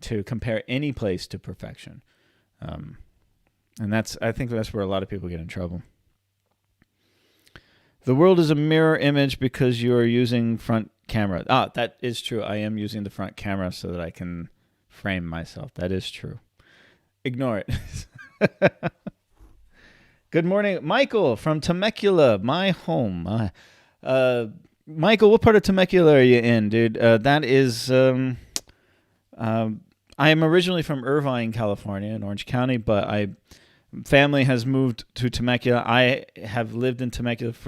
to compare any place to perfection. And I think that's where a lot of people get in trouble. The world is a mirror image because you are using front camera. That is true. I am using the front camera so that I can frame myself. That is true. Ignore it. Good morning, Michael from Temecula, my home. Michael, what part of Temecula are you in, dude? That is, I am originally from Irvine, California, in Orange County, but family has moved to Temecula. I lived in Temecula.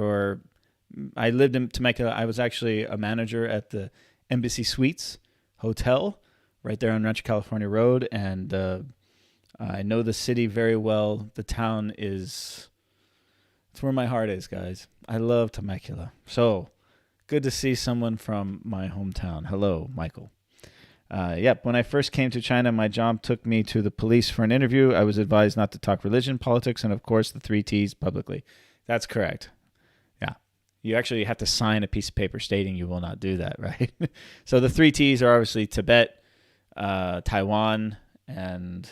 I was actually a manager at the Embassy Suites Hotel right there on Rancho California Road, and I know the city very well. The town it's where my heart is, guys. I love Temecula. So good to see someone from my hometown. Hello, Michael. When I first came to China, my job took me to the police for an interview. I was advised not to talk religion, politics, and, of course, the 3 T's publicly. That's correct. Yeah. You actually have to sign a piece of paper stating you will not do that, right? So the 3 T's are obviously Tibet, Taiwan, and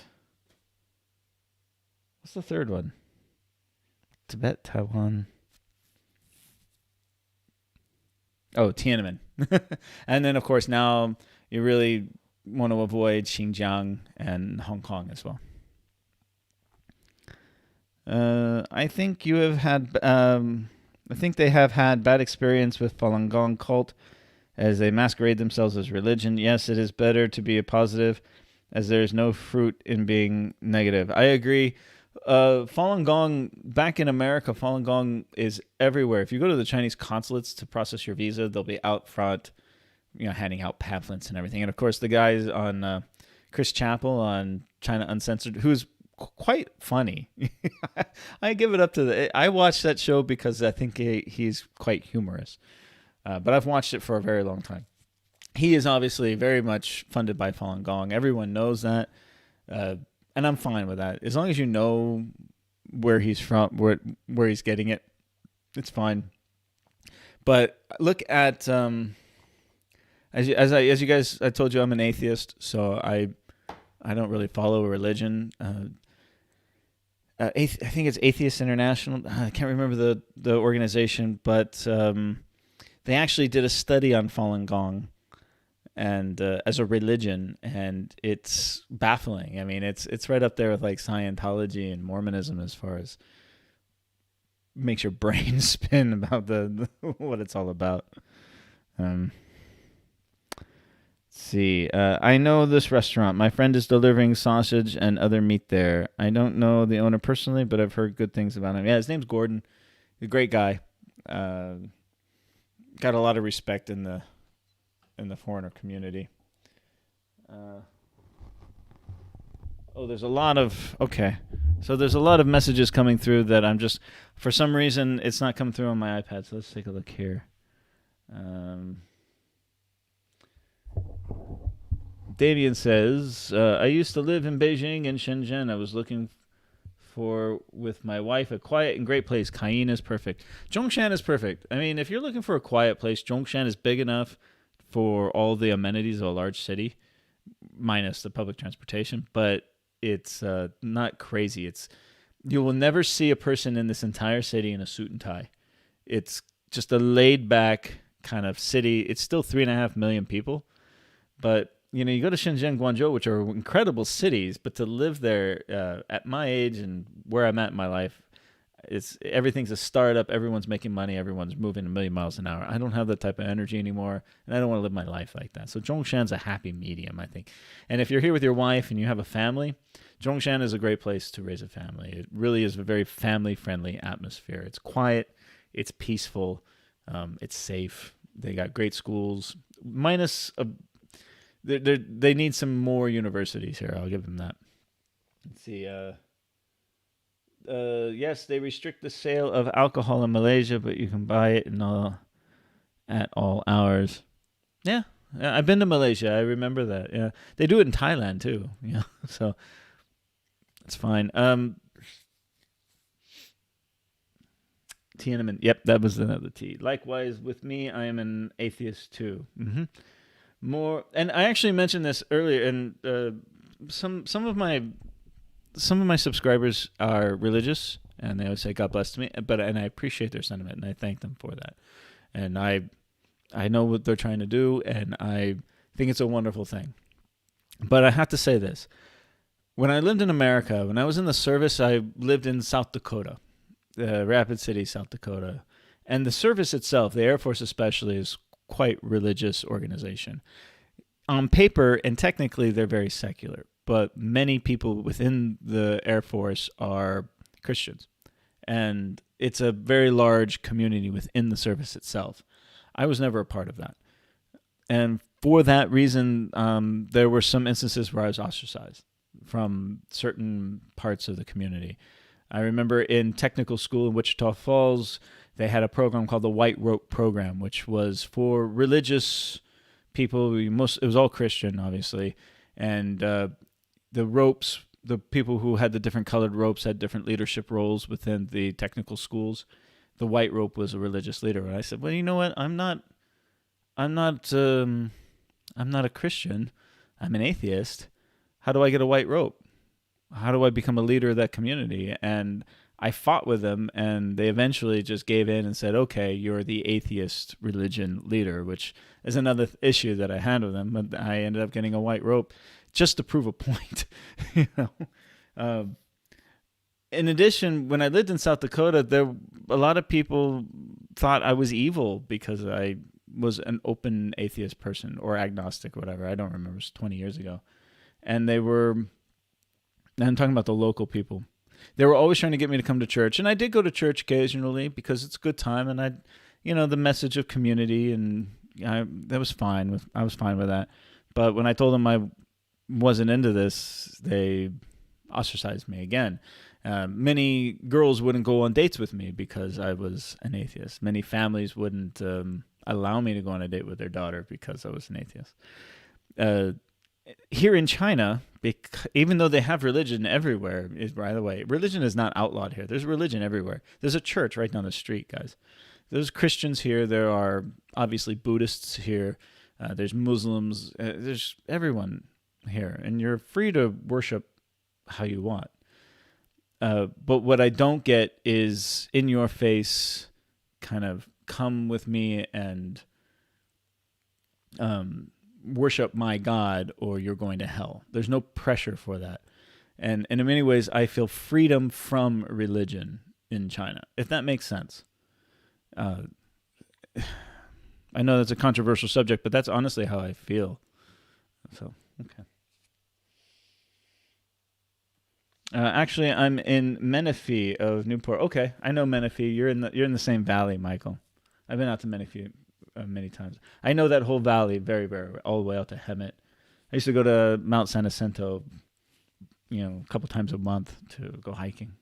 what's the third one? Tibet, Taiwan. Oh, Tiananmen. And then, of course, now you really want to avoid Xinjiang and Hong Kong as well. I think you have had. I think they have had bad experience with Falun Gong cult, as they masquerade themselves as religion. Yes, it is better to be a positive, as there is no fruit in being negative. I agree. Falun Gong, back in America, Falun Gong is everywhere. If you go to the Chinese consulates to process your visa, they'll be out front, handing out pamphlets and everything. And of course, the guys on Chris Chappell on China Uncensored, who's quite funny. I give it up to I watched that show because I think he's quite humorous. But I've watched it for a very long time. He is obviously very much funded by Falun Gong. Everyone knows that. And I'm fine with that. As long as you know where he's from, where he's getting it, it's fine. But look at as you guys, I told you I'm an atheist, so I don't really follow a religion. I think it's Atheist International. I can't remember the organization, but they actually did a study on Falun Gong and as a religion, and it's baffling. I mean, it's right up there with like Scientology and Mormonism as far as makes your brain spin about the what it's all about. Let's see. I know this restaurant. My friend is delivering sausage and other meat there. I don't know the owner personally, but I've heard good things about him. Yeah, his name's Gordon. He's a great guy. Got a lot of respect in the foreigner community. There's a lot of there's a lot of messages coming through that I'm just, for some reason, it's not coming through on my iPad. So let's take a look here. Damien says, I used to live in Beijing and Shenzhen. I was looking for, with my wife, a quiet and great place. Cayenne is perfect. Zhongshan is perfect. I mean, if you're looking for a quiet place, Zhongshan is big enough for all the amenities of a large city, minus the public transportation, but it's not crazy. You will never see a person in this entire city in a suit and tie. It's just a laid-back kind of city. It's still 3.5 million people, but you go to Shenzhen, Guangzhou, which are incredible cities, but to live there at my age and where I'm at in my life, everything's a startup. Everyone's making money. Everyone's moving a million miles an hour. I don't have that type of energy anymore, and I don't want to live my life like that. So Zhongshan's a happy medium, I think. And if you're here with your wife and you have a family, Zhongshan is a great place to raise a family. It really is a very family-friendly atmosphere. It's quiet, it's peaceful, it's safe. They got great schools, minus they need some more universities here. I'll give them that. Let's see. Yes, they restrict the sale of alcohol in Malaysia, but you can buy it at all hours. Yeah, I've been to Malaysia. I remember that. Yeah, they do it in Thailand too. Yeah, so it's fine. Tiananmen. Yep, that was another T. Likewise, with me, I am an atheist too. More, and I actually mentioned this earlier, and some of my subscribers are religious, and they always say God bless to me. And I appreciate their sentiment, and I thank them for that. And I know what they're trying to do, and I think it's a wonderful thing. But I have to say this: when I lived in America, when I was in the service, I lived in South Dakota, Rapid City, South Dakota, and the service itself, the Air Force especially, is quite religious organization. On paper and technically, they're very secular, but many people within the Air Force are Christians, and it's a very large community within the service itself. I was never a part of that, and for that reason, there were some instances where I was ostracized from certain parts of the community. I remember in technical school in Wichita Falls, they had a program called the White Rope Program, which was for religious people. It was all Christian, obviously, and the people who had the different colored ropes had different leadership roles within the technical schools. The white rope was a religious leader, and I said, "Well, you know what? I'm not a Christian. I'm an atheist. How do I get a white rope? How do I become a leader of that community?" And I fought with them, and they eventually just gave in and said, "Okay, you're the atheist religion leader," which is another issue that I had with them. But I ended up getting a white rope just to prove a point. you know. In addition, when I lived in South Dakota, a lot of people thought I was evil because I was an open atheist person or agnostic or whatever. I don't remember. It was 20 years ago. And I'm talking about the local people. They were always trying to get me to come to church. And I did go to church occasionally because it's a good time. And the message of community, and that was fine. I was fine with that. But when I told them I wasn't into this, they ostracized me again. Many girls wouldn't go on dates with me because I was an atheist. Many families wouldn't allow me to go on a date with their daughter because I was an atheist. Here in China, even though they have religion everywhere, by the way, religion is not outlawed here. There's religion everywhere. There's a church right down the street, guys. There's Christians here. There are obviously Buddhists here. There's Muslims. There's everyone here. And you're free to worship how you want. But what I don't get is in your face kind of come with me and worship my God or you're going to hell. There's no pressure for that. And in many ways, I feel freedom from religion in China, if that makes sense. I know that's a controversial subject, but that's honestly how I feel. So, okay. Actually, I'm in Menifee of Newport. Okay, I know Menifee. You're in the same valley, Michael. I've been out to Menifee many times. I know that whole valley very, very all the way out to Hemet. I used to go to Mount San Jacinto, a couple times a month to go hiking.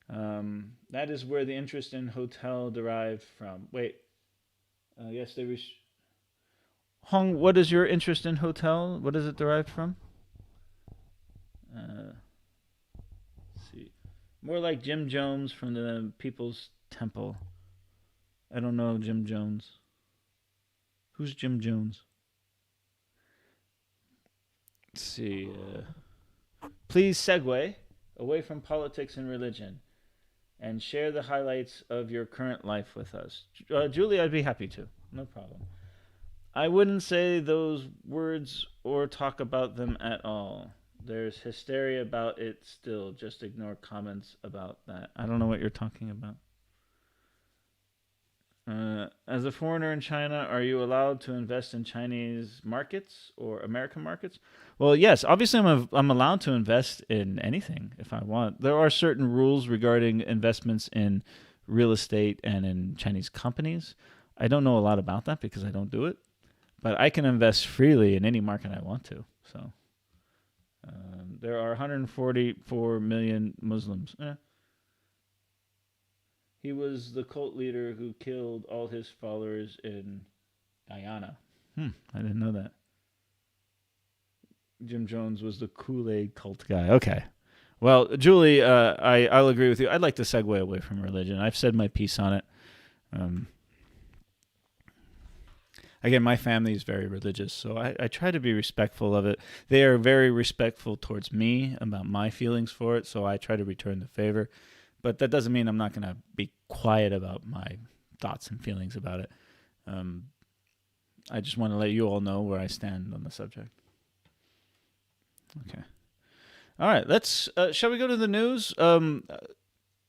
That is where the interest in hotel derived from. Wait, yes, Hong, what is your interest in hotel? What is it derived from? Let's see. More like Jim Jones from the People's Temple. I don't know Jim Jones. Who's Jim Jones? Let's see. Please segue away from politics and religion and share the highlights of your current life with us. Julie, I'd be happy to. No problem. I wouldn't say those words or talk about them at all. There's hysteria about it still. Just ignore comments about that. I don't know what you're talking about. As a foreigner in China, are you allowed to invest in Chinese markets or American markets? Well, yes. Obviously, I'm allowed to invest in anything if I want. There are certain rules regarding investments in real estate and in Chinese companies. I don't know a lot about that because I don't do it, but I can invest freely in any market I want to. So there are 144 million Muslims. He was the cult leader who killed all his followers in Guyana. I didn't know that. Jim Jones was the Kool-Aid cult guy. Okay. Well, Julie, I'll agree with you. I'd like to segue away from religion. I've said my piece on it. Um, Again, my family is very religious, so I try to be respectful of it. They are very respectful towards me about my feelings for it, so I try to return the favor. But that doesn't mean I'm not going to be quiet about my thoughts and feelings about it. Um, I just want to let you all know where I stand on the subject. Okay. All right. Shall we go to the news?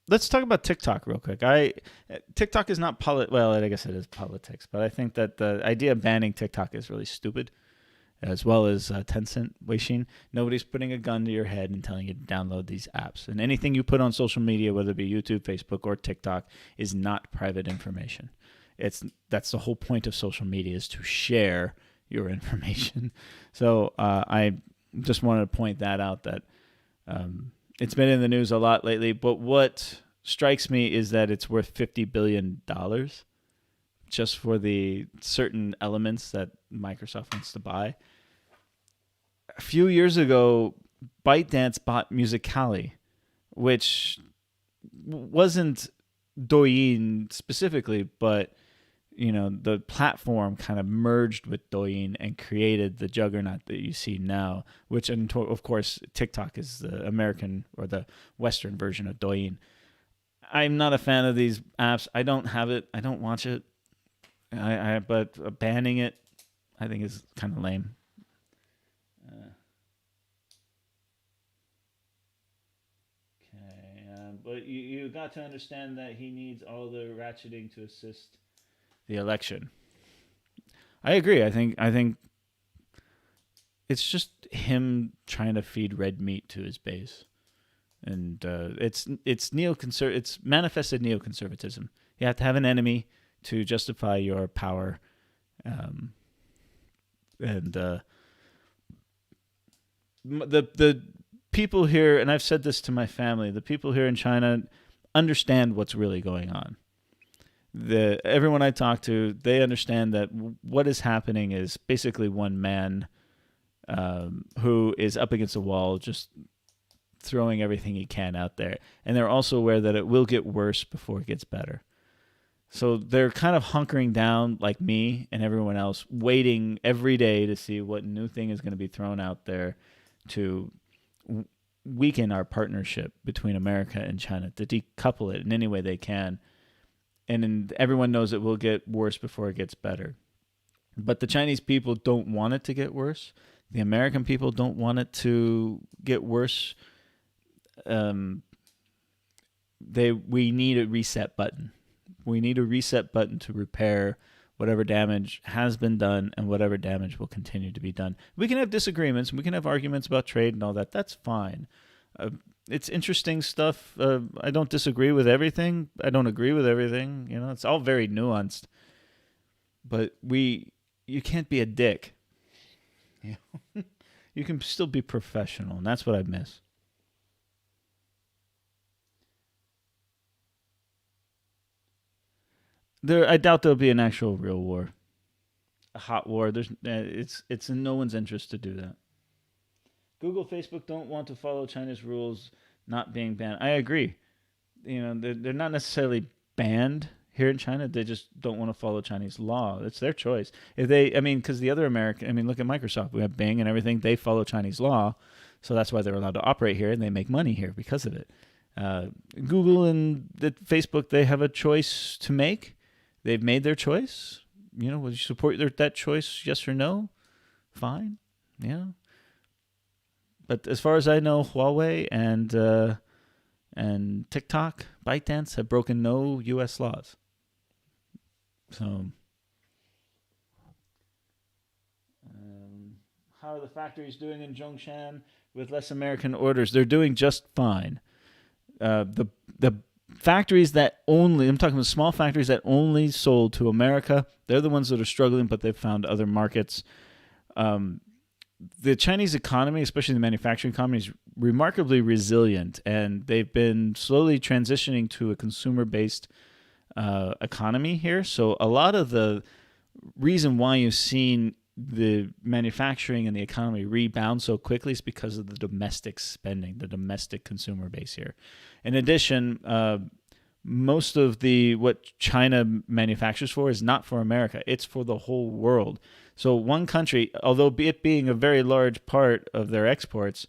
Let's talk about TikTok real quick. TikTok is not well, I guess it is politics, but I think that the idea of banning TikTok is really stupid, as well as Tencent, Weixin. Nobody's putting a gun to your head and telling you to download these apps. And anything you put on social media, whether it be YouTube, Facebook, or TikTok, is not private information. That's the whole point of social media, is to share your information. So I just wanted to point that out, that it's been in the news a lot lately, but what strikes me is that it's worth $50 billion just for the certain elements that Microsoft wants to buy. A few years ago, ByteDance bought Musical.ly, which wasn't Douyin specifically, but the platform kind of merged with Douyin and created the juggernaut that you see now, which, of course, TikTok is the American or the Western version of Douyin. I'm not a fan of these apps. I don't have it. I don't watch it. But banning it, I think, is kind of lame. But you got to understand that he needs all the ratcheting to assist the election. I agree. I think it's just him trying to feed red meat to his base, and it's neoconserv. It's manifested neoconservatism. You have to have an enemy to justify your power, and the people here, and I've said this to my family, the people here in China understand what's really going on. Everyone I talk to, they understand that what is happening is basically one man who is up against a wall, just throwing everything he can out there. And they're also aware that it will get worse before it gets better. So they're kind of hunkering down, like me and everyone else, waiting every day to see what new thing is going to be thrown out there to weaken our partnership between America and China, to decouple it in any way they can. And everyone knows it will get worse before it gets better. But the Chinese people don't want it to get worse. The American people don't want it to get worse. We need a reset button. We need a reset button to repair whatever damage has been done and whatever damage will continue to be done. We can have disagreements and we can have arguments about trade and all that. That's fine. It's interesting stuff. I don't disagree with everything. I don't agree with everything. It's all very nuanced. But you can't be a dick. You can still be professional, and that's what I miss. I doubt there'll be an actual real war, a hot war. It's in no one's interest to do that. Google, Facebook don't want to follow China's rules, not being banned. I agree. They're not necessarily banned here in China. They just don't want to follow Chinese law. It's their choice. Because the other American, look at Microsoft. We have Bing and everything. They follow Chinese law, so that's why they're allowed to operate here, and they make money here because of it. Google and Facebook, they have a choice to make. They've made their choice. would you support that choice? Yes or no? Fine. Yeah. But as far as I know, Huawei and TikTok, ByteDance have broken no U.S. laws. So, how are the factories doing in Zhongshan with less American orders? They're doing just fine. The factories that only, I'm talking about small factories that only sold to America, they're the ones that are struggling, but they've found other markets. The Chinese economy, especially the manufacturing economy, is remarkably resilient, and they've been slowly transitioning to a consumer-based economy here. So a lot of the reason why you've seen the manufacturing and the economy rebound so quickly is because of the domestic spending, the domestic consumer base here. In addition, most of what China manufactures for is not for America. It's for the whole world. So one country, although it being a very large part of their exports,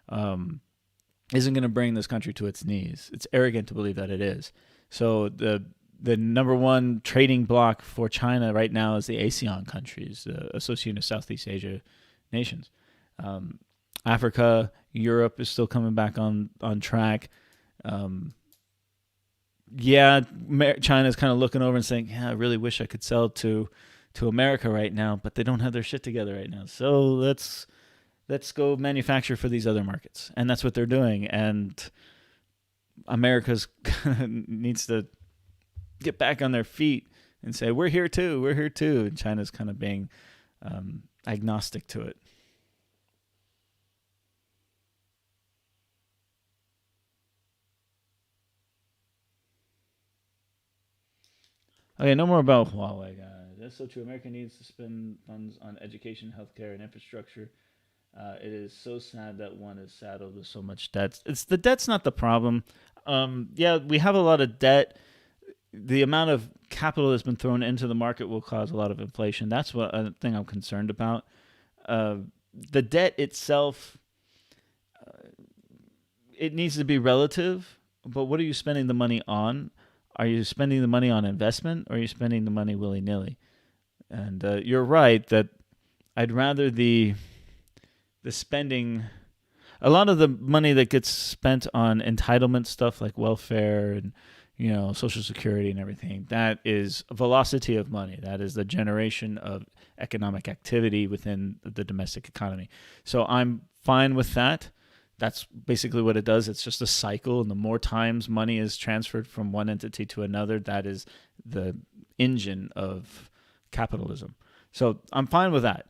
isn't going to bring this country to its knees. It's arrogant to believe that it is. So the number one trading bloc for China right now is the ASEAN countries, the Association of Southeast Asia nations. Africa, Europe is still coming back on track. China's kind of looking over and saying, yeah, I really wish I could sell to America right now, but they don't have their shit together right now. So let's go manufacture for these other markets. And that's what they're doing. And America's needs to get back on their feet and say, we're here too. And China's kind of being agnostic to it. Okay, no more about Huawei, guys. That's so true. America needs to spend funds on education, healthcare, and infrastructure. It is so sad that one is saddled with so much debt. It's the debt's not the problem. Yeah, we have a lot of debt. The amount of capital that's been thrown into the market will cause a lot of inflation. That's what a thing I'm concerned about. The debt itself, it needs to be relative. But what are you spending the money on? Are you spending the money on investment, or are you spending the money willy-nilly? And you're right that I'd rather the spending, a lot of the money that gets spent on entitlement stuff like welfare and Social Security and everything, that is velocity of money. That is the generation of economic activity within the domestic economy. So I'm fine with that. That's basically what it does. It's just a cycle, and the more times money is transferred from one entity to another, that is the engine of capitalism. So I'm fine with that.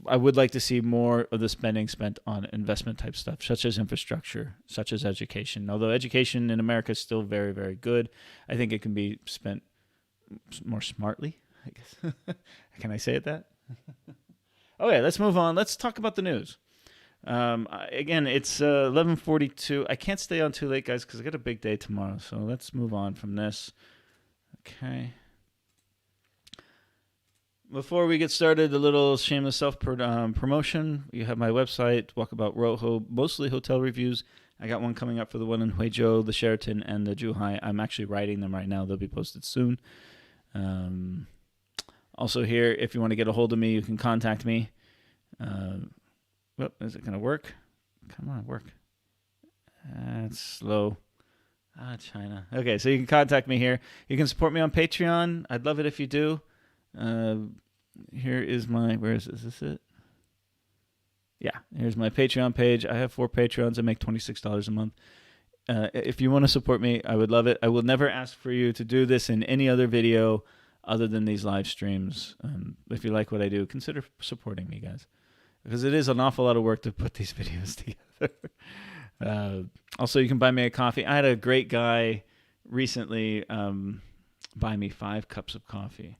I would like to see more of the spending spent on investment type stuff, such as infrastructure, such as education. Although education in America is still very, very good, I think it can be spent more smartly, I guess. Can I say it that? Okay, let's move on. Let's talk about the news. Again, it's 11:42. I can't stay on too late, guys, because I got a big day tomorrow. So let's move on from this. Okay. Before we get started, a little shameless self-promotion. You have my website, Walkabout Rojo, mostly hotel reviews. I got one coming up for the one in Huizhou, the Sheraton, and the Zhuhai. I'm actually writing them right now. They'll be posted soon. Also here, if you want to get a hold of me, you can contact me. Is it going to work? Come on, work. It's slow. China. Okay, so you can contact me here. You can support me on Patreon. I'd love it if you do. Here is my, where is this? Is this it? Yeah, here's my Patreon page. I have 4 Patreons. I make $26 a month. If you want to support me, I would love it. I will never ask for you to do this in any other video other than these live streams. If you like what I do, consider supporting me, guys, because it is an awful lot of work to put these videos together. Also, you can buy me a coffee. I had a great guy recently buy me 5 cups of coffee.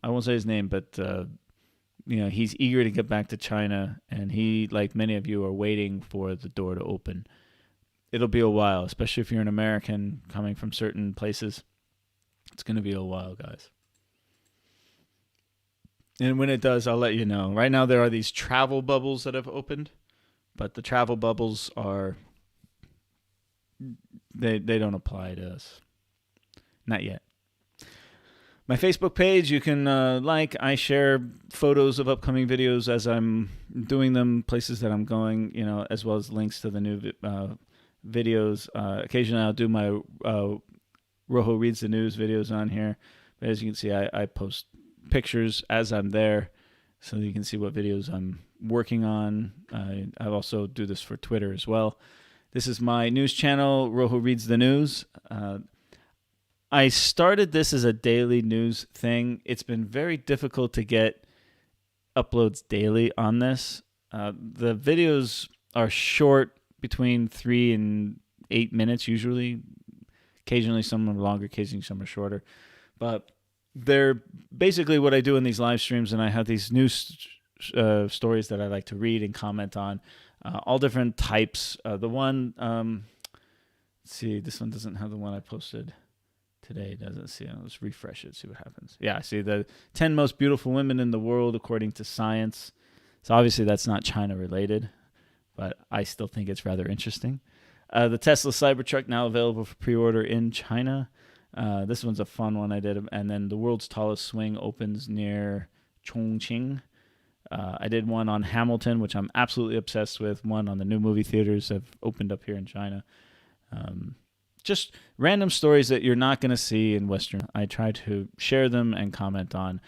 I won't say his name, but he's eager to get back to China, and he, like many of you, are waiting for the door to open. It'll be a while, especially if you're an American coming from certain places. It's going to be a while, guys. And when it does, I'll let you know. Right now, there are these travel bubbles that have opened, but the travel bubbles are, they don't apply to us. Not yet. My Facebook page, you can I share photos of upcoming videos as I'm doing them, places that I'm going, as well as links to the new videos. Occasionally I'll do my Rojo Reads the News videos on here. But as you can see, I post pictures as I'm there so that you can see what videos I'm working on. I also do this for Twitter as well. This is my news channel, Rojo Reads the News. I started this as a daily news thing. It's been very difficult to get uploads daily on this. The videos are short, between 3 and 8 minutes usually. Occasionally some are longer, occasionally some are shorter. But they're basically what I do in these live streams, and I have these news stories that I like to read and comment on, all different types. The one, let's see, this one doesn't have the one I posted today, does it? See, let's refresh it, see what happens. Yeah, see, the 10 most beautiful women in the world according to science. So obviously that's not China related, but I still think it's rather interesting. The Tesla Cybertruck now available for pre-order in China. This one's a fun one I did. And then the world's tallest swing opens near Chongqing. I did one on Hamilton, which I'm absolutely obsessed with. One on the new movie theaters that have opened up here in China. Just random stories that you're not going to see in Western. I try to share them and comment on.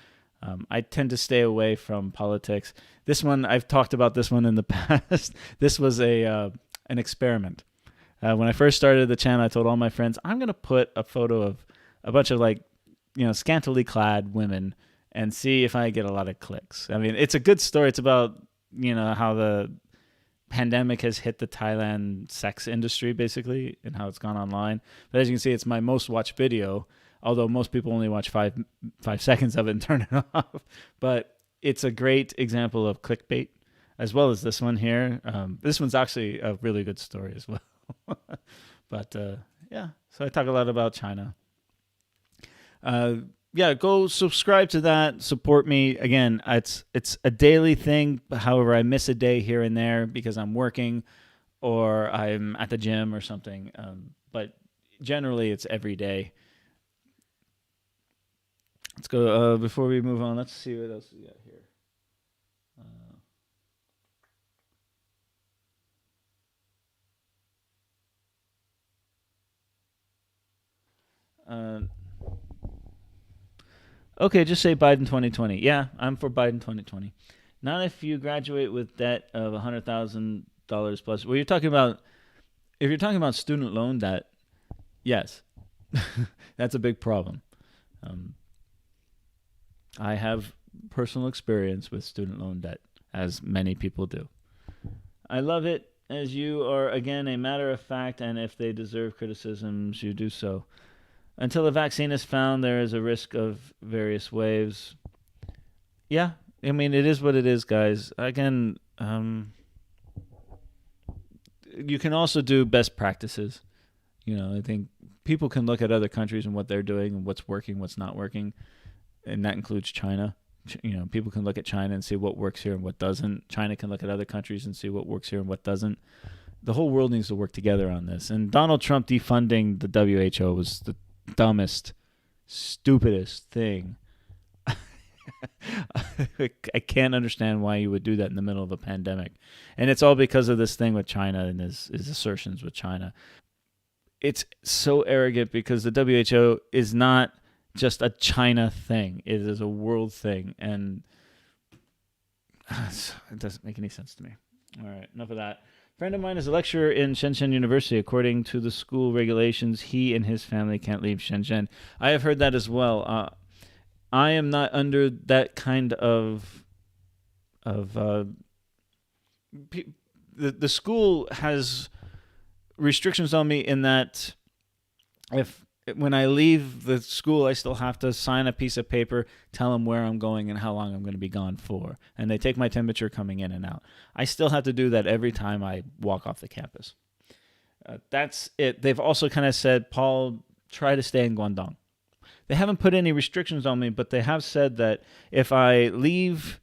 I tend to stay away from politics. This one, I've talked about this one in the past. This was an experiment. When I first started the channel, I told all my friends, I'm going to put a photo of a bunch of scantily clad women and see if I get a lot of clicks. I mean, it's a good story. It's about, how the pandemic has hit the Thailand sex industry, basically, and how it's gone online. But as you can see, it's my most watched video, although most people only watch 5 seconds of it and turn it off. But it's a great example of clickbait, as well as this one here. This one's actually a really good story as well. But yeah, so I talk a lot about China. Go subscribe to that. Support me. Again, it's a daily thing. However, I miss a day here and there because I'm working or I'm at the gym or something. But generally, it's every day. Let's go. Before we move on, let's see what else we got here. Okay, just say Biden 2020. Yeah, I'm for Biden 2020. Not if you graduate with debt of $100,000 plus. Well, if you're talking about student loan debt, yes, that's a big problem. I have personal experience with student loan debt, as many people do. I love it, as you are, again, a matter of fact, and if they deserve criticisms, you do so. Until a vaccine is found, there is a risk of various waves. Yeah, I mean, it is what it is, guys. Again, you can also do best practices. I think people can look at other countries and what they're doing and what's working, what's not working, and that includes China. People can look at China and see what works here and what doesn't. China can look at other countries and see what works here and what doesn't. The whole world needs to work together on this. And Donald Trump defunding the WHO was the dumbest, stupidest thing. I can't understand why you would do that in the middle of a pandemic. And it's all because of this thing with China and his assertions with China. It's so arrogant because the WHO is not just a China thing. It is a world thing. And it doesn't make any sense to me. All right, enough of that. A friend of mine is a lecturer in Shenzhen University. According to the school regulations, he and his family can't leave Shenzhen. I have heard that as well. I am not under that kind of the school has restrictions on me in that when I leave the school, I still have to sign a piece of paper, tell them where I'm going and how long I'm going to be gone for. And they take my temperature coming in and out. I still have to do that every time I walk off the campus. That's it. They've also kind of said, Paul, try to stay in Guangdong. They haven't put any restrictions on me, but they have said that if I leave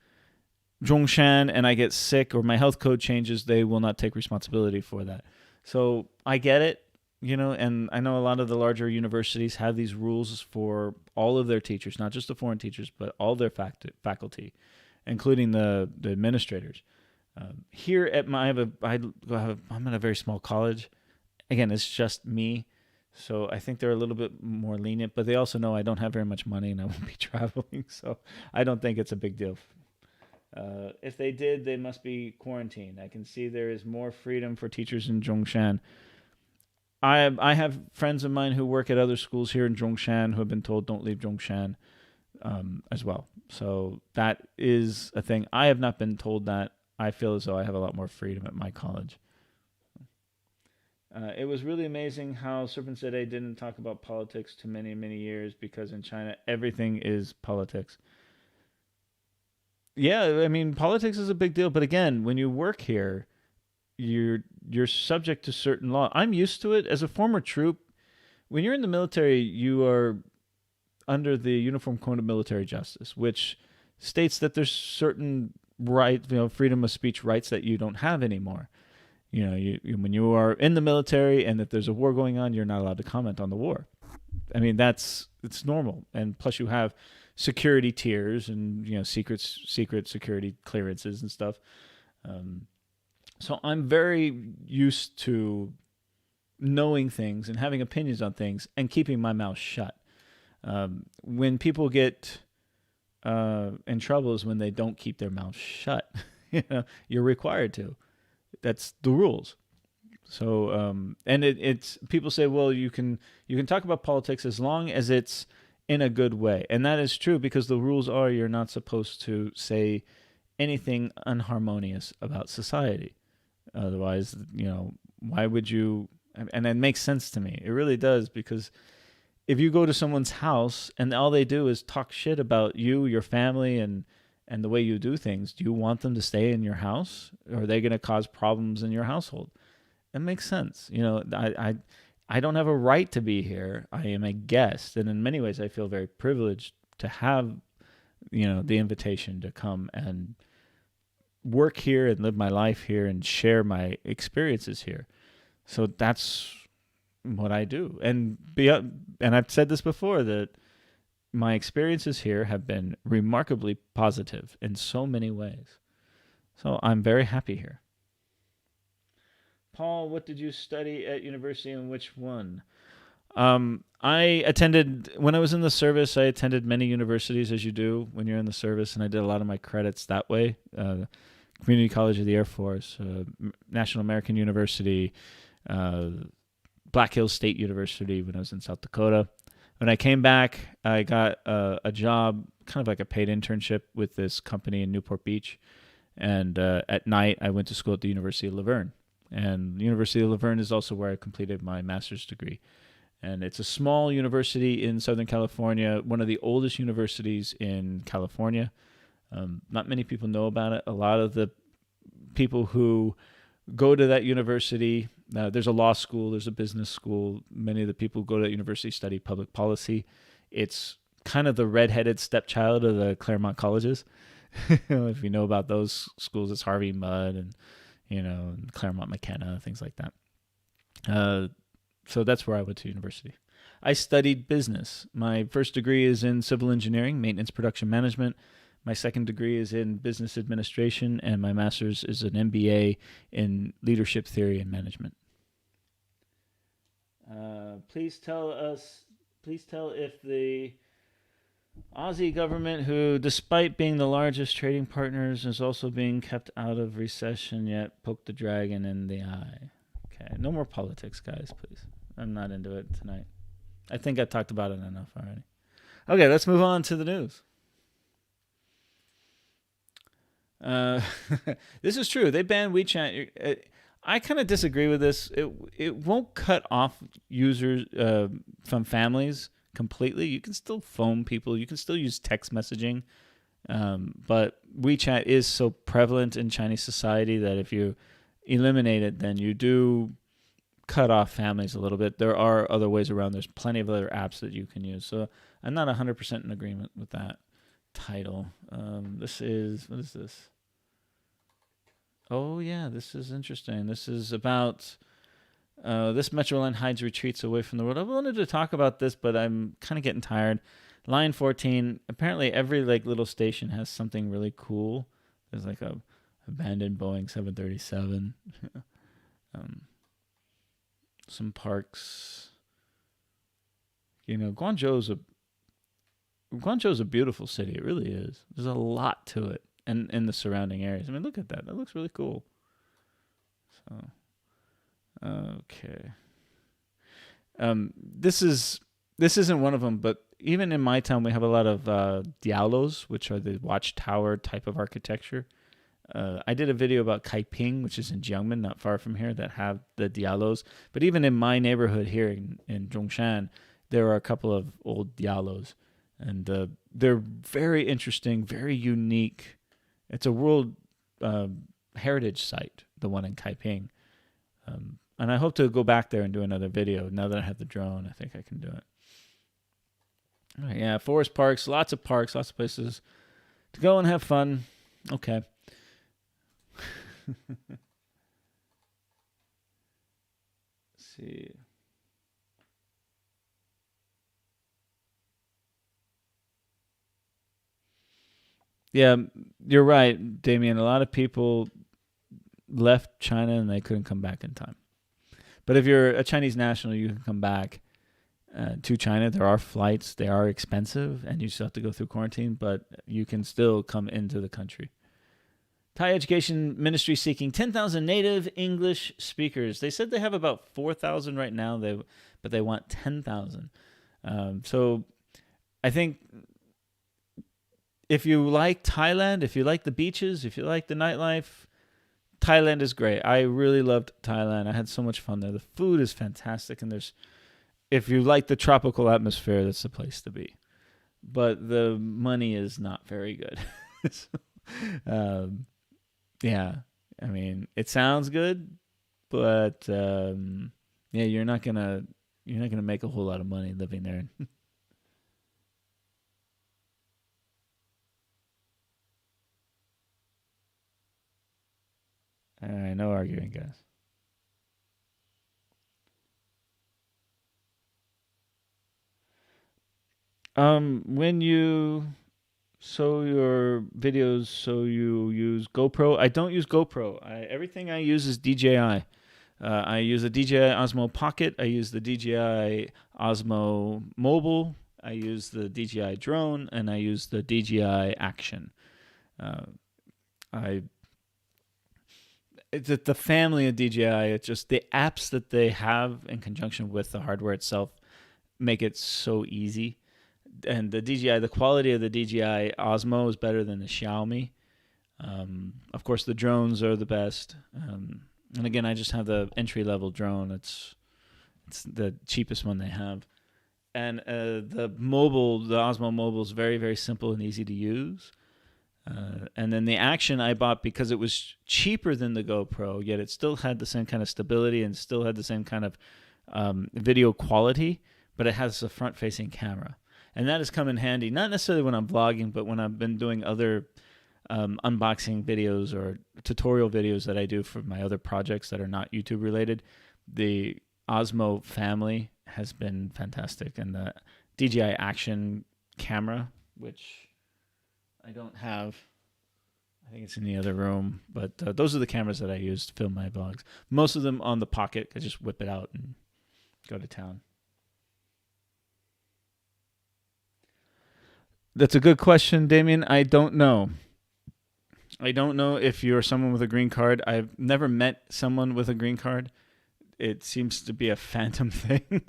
Zhongshan and I get sick or my health code changes, they will not take responsibility for that. So I get it. And I know a lot of the larger universities have these rules for all of their teachers, not just the foreign teachers, but all their faculty, including the administrators. Here at I'm at a very small college. Again, it's just me, so I think they're a little bit more lenient. But they also know I don't have very much money and I won't be traveling, so I don't think it's a big deal. If they did, they must be quarantined. I can see there is more freedom for teachers in Zhongshan. I have friends of mine who work at other schools here in Zhongshan who have been told don't leave Zhongshan as well. So that is a thing. I have not been told that. I feel as though I have a lot more freedom at my college. It was really amazing how Serpent said I didn't talk about politics to many, many years because in China, everything is politics. Yeah, I mean, politics is a big deal. But again, when you work here, you're subject to certain law. I'm used to it as a former troop. When you're in the military, you are under the Uniform Code of Military Justice, which states that there's certain freedom of speech rights that you don't have anymore. When you are in the military and if there's a war going on, you're not allowed to comment on the war. I mean, it's normal, and plus you have security tiers and secret security clearances and stuff. So I'm very used to knowing things and having opinions on things and keeping my mouth shut. When people get in trouble is when they don't keep their mouth shut. You're required to. That's the rules. So, and it's people say, well, you can talk about politics as long as it's in a good way, and that is true because the rules are you're not supposed to say anything unharmonious about society. Otherwise, why would you? And it makes sense to me. It really does because if you go to someone's house and all they do is talk shit about you, your family, and the way you do things, do you want them to stay in your house, or are they going to cause problems in your household? It makes sense. I don't have a right to be here. I am a guest, and in many ways, I feel very privileged to have the invitation to come and work here and live my life here and share my experiences here. So that's what I do. And I've said this before that my experiences here have been remarkably positive in so many ways. So I'm very happy here. Paul, what did you study at university and which one? I attended, when I was in the service, I attended many universities as you do when you're in the service, and I did a lot of my credits that way. Community College of the Air Force, National American University, Black Hills State University when I was in South Dakota. When I came back, I got a job, kind of like a paid internship with this company in Newport Beach. And at night, I went to school at the University of Laverne. And the University of Laverne is also where I completed my master's degree. And it's a small university in Southern California, one of the oldest universities in California. Not many people know about it. A lot of the people who go to that university, there's a law school, there's a business school. Many of the people who go to that university study public policy. It's kind of the redheaded stepchild of the Claremont colleges. If you know about those schools, it's Harvey Mudd and Claremont McKenna, things like that. So that's where I went to university. I studied business. My first degree is in civil engineering, maintenance production management. My second degree is in business administration, and my master's is an MBA in leadership theory and management. Please tell if the Aussie government, who, despite being the largest trading partners, is also being kept out of recession yet, poked the dragon in the eye. Okay, no more politics, guys, please. I'm not into it tonight. I think I talked about it enough already. Okay, let's move on to the news. This is true. They banned WeChat. I kind of disagree with this. It won't cut off users from families completely. You can still phone people. You can still use text messaging. But WeChat is so prevalent in Chinese society that if you eliminate it, then you do cut off families a little bit. There are other ways around. There's plenty of other apps that you can use. So I'm not 100% in agreement with that title. What is this? Oh, yeah, this is interesting. This is about This metro line hides retreats away from the world. I wanted to talk about this, but I'm kind of getting tired. Line 14. Apparently, every like little station has something really cool. There's like a abandoned Boeing 737. um, some parks. You know, Guangzhou's a beautiful city. It really is. There's a lot to it, and in the surrounding areas. I mean, look at that. That looks really cool. So, okay. This isn't one of them, but even in my town, we have a lot of dialos, which are the watchtower type of architecture. I did a video about Kaiping, which is in Xiamen, not far from here, that have the dialos. But even in my neighborhood here in Zhongshan, there are a couple of old dialos, and they're very interesting, very unique. It's a world heritage site, the one in Kaiping. And I hope to go back there and do another video. Now that I have the drone, I think I can do it. All right, yeah, forest parks, lots of places to go and have fun. Okay. Let's see. Yeah, you're right, Damien. A lot of people left China and they couldn't come back in time. But if you're a Chinese national, you can come back to China. There are flights. They are expensive, and you still have to go through quarantine, but you can still come into the country. Thai Education Ministry seeking 10,000 native English speakers. They said they have about 4,000 right now, but they want 10,000. So I think if you like Thailand, if you like the beaches, if you like the nightlife, Thailand is great. I really loved Thailand. I had so much fun there. The food is fantastic, and if you like the tropical atmosphere, that's the place to be. But the money is not very good. Yeah, I mean, it sounds good, but yeah, you're not gonna make a whole lot of money living there. All right, no arguing, guys. When you show your videos, so you use GoPro. I don't use GoPro. Everything I use is DJI. I use a DJI Osmo Pocket. I use the DJI Osmo Mobile. I use the DJI Drone, and I use the DJI Action. Uh, I it's the family of DJI. It's just the apps that they have in conjunction with the hardware itself make it so easy. And the quality of the DJI Osmo is better than the Xiaomi. Of course, the drones are the best. And again, I just have the entry level drone. It's the cheapest one they have. And the Osmo Mobile is very, very simple and easy to use. And then the Action I bought because it was cheaper than the GoPro, yet it still had the same kind of stability and still had the same kind of video quality, but it has a front-facing camera. And that has come in handy, not necessarily when I'm vlogging, but when I've been doing other unboxing videos or tutorial videos that I do for my other projects that are not YouTube related. The Osmo family has been fantastic. And the DJI Action camera, which I don't have. I think it's in the other room. But those are the cameras that I use to film my vlogs. Most of them on the Pocket. I just whip it out and go to town. That's a good question, Damien. I don't know. I don't know if you're someone with a green card. I've never met someone with a green card. It seems to be a phantom thing.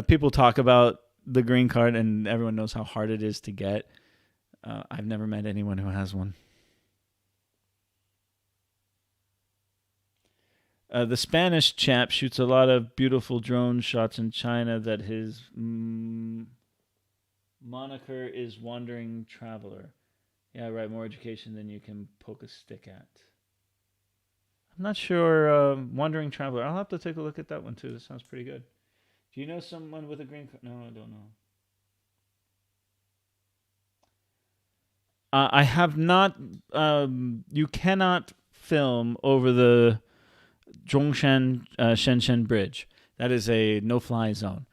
People talk about the green card, and everyone knows how hard it is to get. I've never met anyone who has one. The Spanish chap shoots a lot of beautiful drone shots in China that his moniker is Wandering Traveler. Yeah, right. More education than you can poke a stick at. I'm not sure. Wandering Traveler. I'll have to take a look at that one too. That sounds pretty good. Do you know someone with a green card? No, I don't know. I have not. You cannot film over the Zhongshan Shenzhen Bridge. That is a no-fly zone.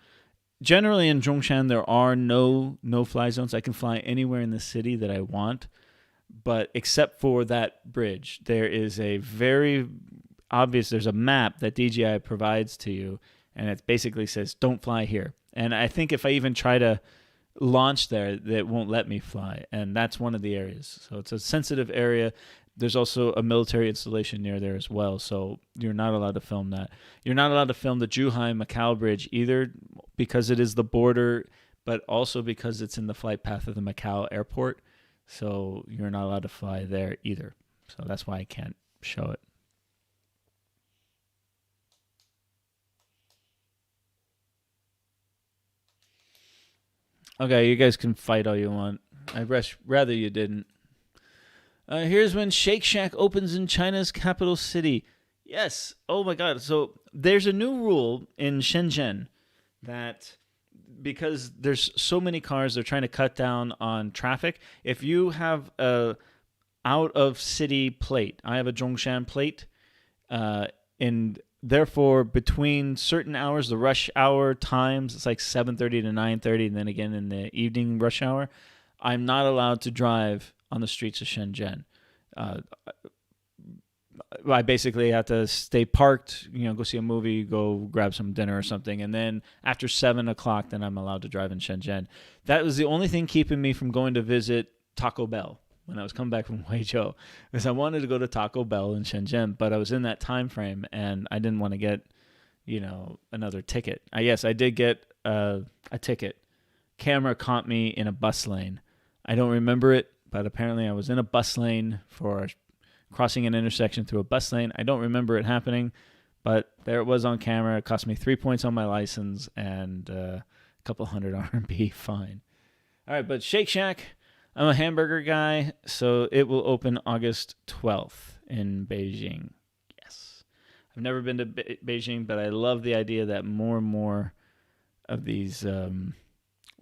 Generally in Zhongshan, there are no-fly zones. I can fly anywhere in the city that I want, but except for that bridge, there is a very obvious, there's a map that DJI provides to you, and it basically says, don't fly here. And I think if I even try to launch there, that won't let me fly. And that's one of the areas. So it's a sensitive area. There's also a military installation near there as well. So you're not allowed to film that. You're not allowed to film the Zhuhai-Macau bridge either because it is the border, but also because it's in the flight path of the Macau airport. So you're not allowed to fly there either. So that's why I can't show it. Okay, you guys can fight all you want. I'd rather you didn't. Here's when Shake Shack opens in China's capital city. Yes. Oh my God. So there's a new rule in Shenzhen that because there's so many cars, they're trying to cut down on traffic. If you have a out of city plate, I have a Zhongshan plate, and therefore between certain hours, the rush hour times, it's like 7:30 to 9:30, and then again in the evening rush hour, I'm not allowed to drive on the streets of Shenzhen. I basically have to stay parked, go see a movie, go grab some dinner or something, and then after 7 o'clock, then I'm allowed to drive in Shenzhen. That was the only thing keeping me from going to visit Taco Bell when I was coming back from Huizhou, because I wanted to go to Taco Bell in Shenzhen, but I was in that time frame and I didn't want to get, another ticket. Yes, I did get a ticket. Camera caught me in a bus lane. I don't remember it, but apparently I was in a bus lane for crossing an intersection through a bus lane. I don't remember it happening, but there it was on camera. It cost me 3 points on my license and a couple hundred RMB fine. All right, but Shake Shack, I'm a hamburger guy, so it will open August 12th in Beijing. Yes. I've never been to Beijing, but I love the idea that more and more of these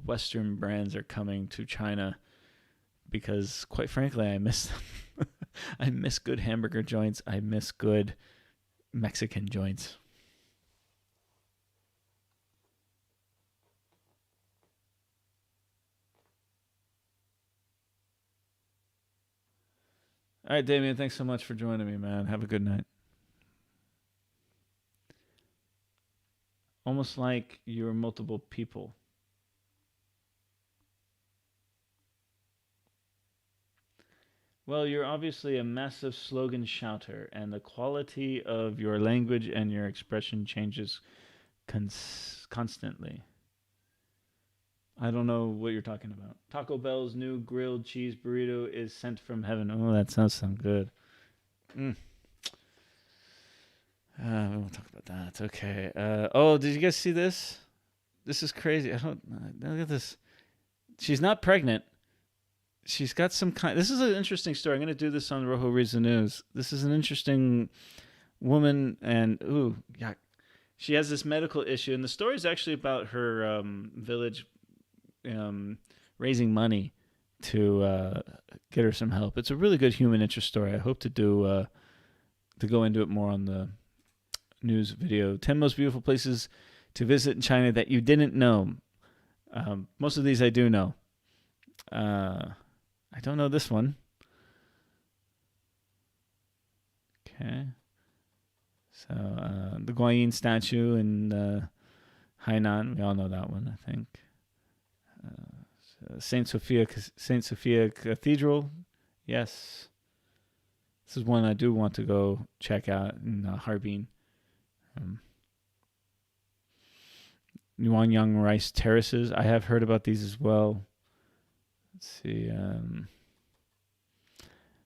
Western brands are coming to China because, quite frankly, I miss them. I miss good hamburger joints. I miss good Mexican joints. All right, Damien, thanks so much for joining me, man. Have a good night. Almost like you're multiple people. Well, you're obviously a massive slogan shouter, and the quality of your language and your expression changes constantly. I don't know what you're talking about. Taco Bell's new grilled cheese burrito is sent from heaven. Oh, that sounds good. We won't talk about that. Okay. Did you guys see this? This is crazy. Look at this. She's not pregnant. She's got some kind. This is an interesting story. I'm going to do this on Rojo Reads the News. This is an interesting woman, and yeah, she has this medical issue, and the story is actually about her village raising money to get her some help. It's a really good human interest story. I hope to go into it more on the news video. 10 most beautiful places to visit in China that you didn't know. Most of these I do know. I don't know this one. Okay. So the Guanyin statue in Hainan, we all know that one, I think. Saint Sophia Cathedral, yes. This is one I do want to go check out in Harbin. Yuanyang Rice Terraces, I have heard about these as well. Let's see.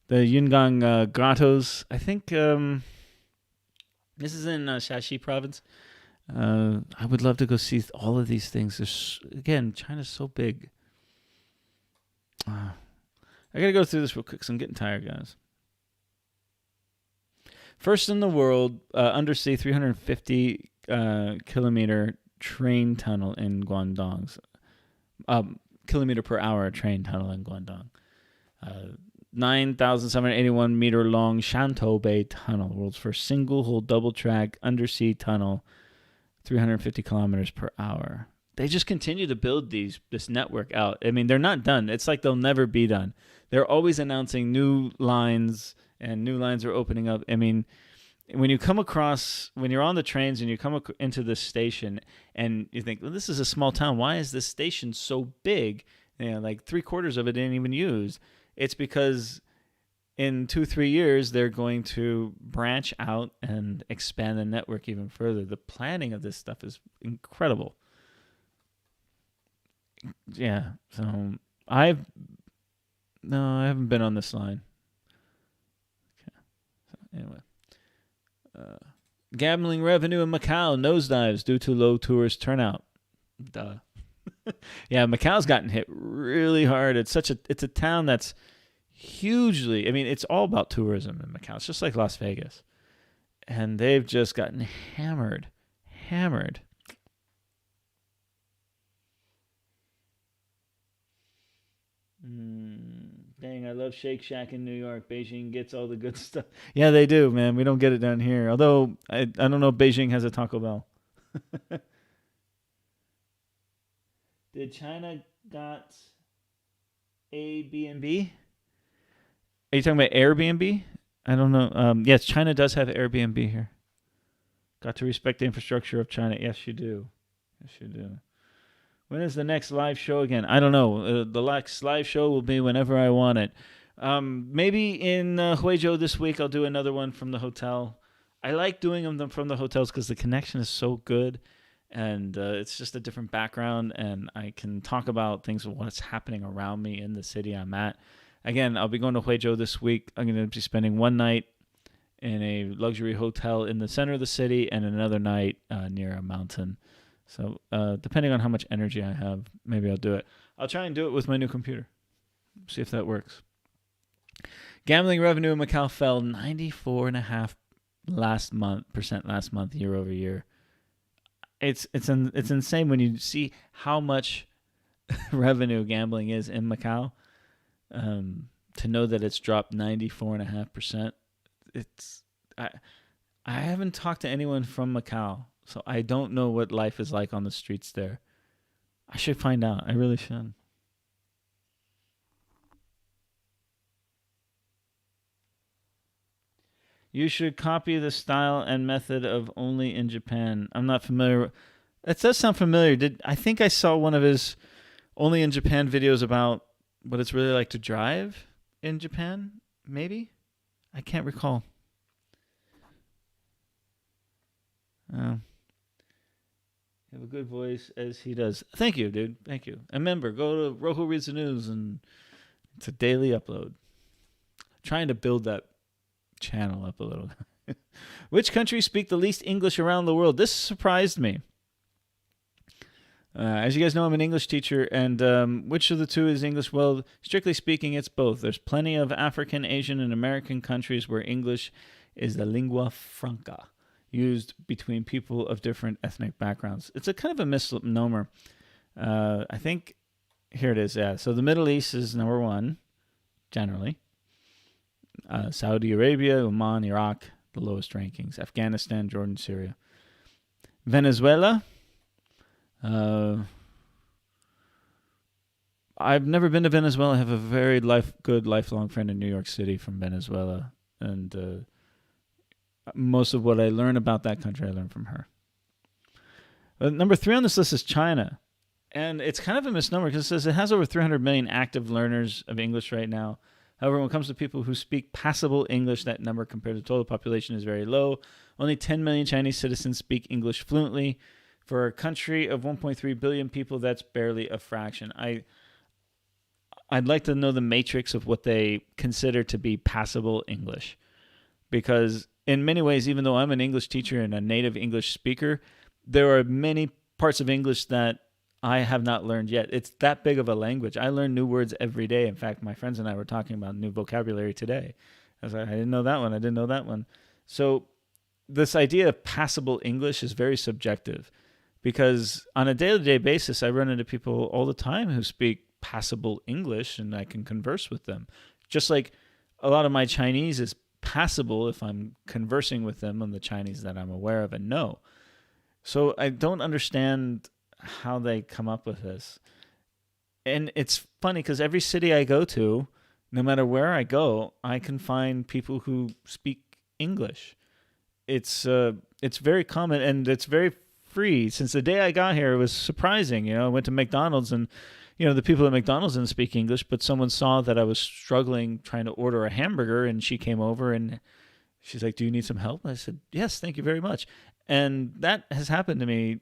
The Yungang Grottos, I think this is in Shaanxi province. I would love to go see all of these things. Again, China's so big. I gotta go through this real quick because I'm getting tired, guys. First in the world, undersea 350 kilometer train tunnel in Guangdong. Kilometer per hour train tunnel in Guangdong. 9,781 meter long Shantou Bay Tunnel, the world's first single hole double track undersea tunnel 350 kilometers per hour. They just continue to build this network out. I mean, they're not done. It's like they'll never be done. They're always announcing new lines, and new lines are opening up. I mean, when you're on the trains and you come into this station and you think, well, this is a small town. Why is this station so big? Like 3/4 of it didn't even use. It's because in 2-3 years, they're going to branch out and expand the network even further. The planning of this stuff is incredible. Yeah. So no, I haven't been on this line. Okay. So anyway. Gambling revenue in Macau nosedives due to low tourist turnout. Duh. Yeah, Macau's gotten hit really hard. It's a town that's hugely, I mean, it's all about tourism in Macau. It's just like Las Vegas. And they've just gotten hammered. Dang, I love Shake Shack in New York. Beijing gets all the good stuff. Yeah, they do, man. We don't get it down here. Although, I don't know if Beijing has a Taco Bell. Did China got Airbnb? Are you talking about Airbnb? I don't know. Yes, China does have Airbnb here. Got to respect the infrastructure of China. Yes, you do. Yes, you do. When is the next live show again? I don't know. The next live show will be whenever I want it. Maybe in Huizhou this week I'll do another one from the hotel. I like doing them from the hotels because the connection is so good, and it's just a different background, and I can talk about things of what's happening around me in the city I'm at. Again, I'll be going to Huizhou this week. I'm going to be spending one night in a luxury hotel in the center of the city and another night near a mountain. So depending on how much energy I have, maybe I'll do it. I'll try and do it with my new computer. See if that works. Gambling revenue in Macau fell 94.5% last month, year over year. It's insane when you see how much revenue gambling is in Macau. To know that it's dropped 94.5%. I haven't talked to anyone from Macau, so I don't know what life is like on the streets there. I should find out. I really should. You should copy the style and method of Only in Japan. I'm not familiar. That does sound familiar. I think I saw one of his Only in Japan videos about what it's really like to drive in Japan, maybe? I can't recall. You have a good voice as he does. Thank you, dude. Thank you. And remember, go to Rojo Reads the News, and it's a daily upload. Trying to build that channel up a little. Which countries speak the least English around the world? This surprised me. As you guys know, I'm an English teacher, and which of the two is English? Well, strictly speaking, it's both. There's plenty of African, Asian, and American countries where English is the lingua franca, used between people of different ethnic backgrounds. It's a kind of a misnomer. I think, here it is, yeah. So the Middle East is number one, generally. Saudi Arabia, Oman, Iraq, the lowest rankings. Afghanistan, Jordan, Syria. Venezuela. I've never been to Venezuela. I have a very good lifelong friend in New York City from Venezuela, and most of what I learn about that country, I learned from her. Number 3 on this list is China, and it's kind of a misnomer because it says it has over 300 million active learners of English right now. However, when it comes to people who speak passable English, that number compared to the total population is very low. Only 10 million Chinese citizens speak English fluently. For a country of 1.3 billion people, that's barely a fraction. I'd like to know the matrix of what they consider to be passable English. Because in many ways, even though I'm an English teacher and a native English speaker, there are many parts of English that I have not learned yet. It's that big of a language. I learn new words every day. In fact, my friends and I were talking about new vocabulary today. I was like, I didn't know that one. I didn't know that one. So this idea of passable English is very subjective. Because on a day-to-day basis, I run into people all the time who speak passable English, and I can converse with them. Just like a lot of my Chinese is passable if I'm conversing with them on the Chinese that I'm aware of and know. So I don't understand how they come up with this. And it's funny because every city I go to, no matter where I go, I can find people who speak English. It's very common and it's very free. Since the day I got here, it was surprising. I went to McDonald's and the people at McDonald's didn't speak English, but someone saw that I was struggling trying to order a hamburger, and she came over and she's like, "Do you need some help?" I said, "Yes, thank you very much." And that has happened to me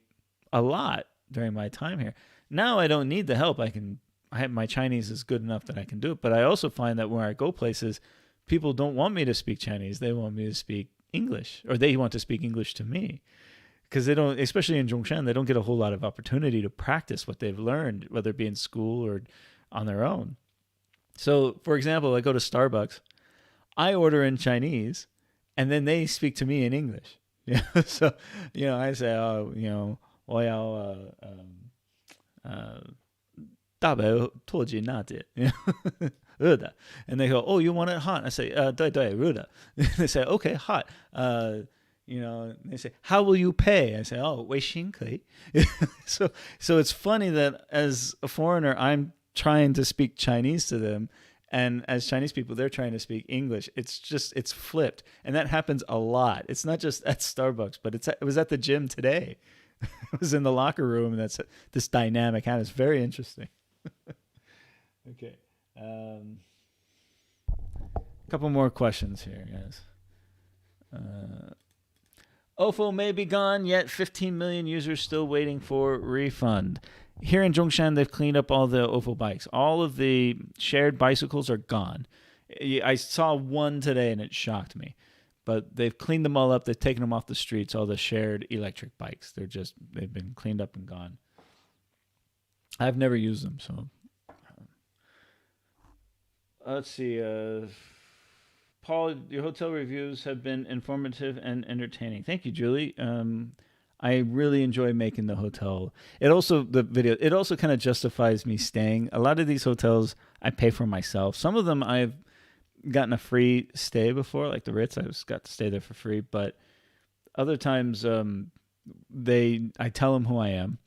a lot during my time here. Now I don't need the help. My Chinese is good enough that I can do it. But I also find that when I go places, people don't want me to speak Chinese. They want me to speak English, or they want to speak English to me, because they don't, especially in Zhongshan, they don't get a whole lot of opportunity to practice what they've learned, whether it be in school or on their own. So, for example, I go to Starbucks, I order in Chinese, and then they speak to me in English. So I say, "Oh, 我要大杯脱脂拿铁，热的." And they go, "Oh, you want it hot?" I say, 对对，热的." They say, "Okay, hot." They say, "How will you pay?" I say, "Oh, 微信可以." So it's funny that as a foreigner, I'm trying to speak Chinese to them, and as Chinese people, they're trying to speak English. It's flipped, and that happens a lot. It's not just at Starbucks, but it was at the gym today. It was in the locker room, and this dynamic happens. Very interesting. Okay. A couple more questions here, guys. OFO may be gone, yet 15 million users still waiting for refund. Here in Zhongshan, they've cleaned up all the OFO bikes. All of the shared bicycles are gone. I saw one today, and it shocked me. But they've cleaned them all up. They've taken them off the streets, all the shared electric bikes. They've been cleaned up and gone. I've never used them, so. Let's see. Paul, your hotel reviews have been informative and entertaining. Thank you, Julie. I really enjoy making the hotel. It also kind of justifies me staying. A lot of these hotels I pay for myself. Some of them I've gotten a free stay before, like the Ritz. I just got to stay there for free. But other times, I tell them who I am.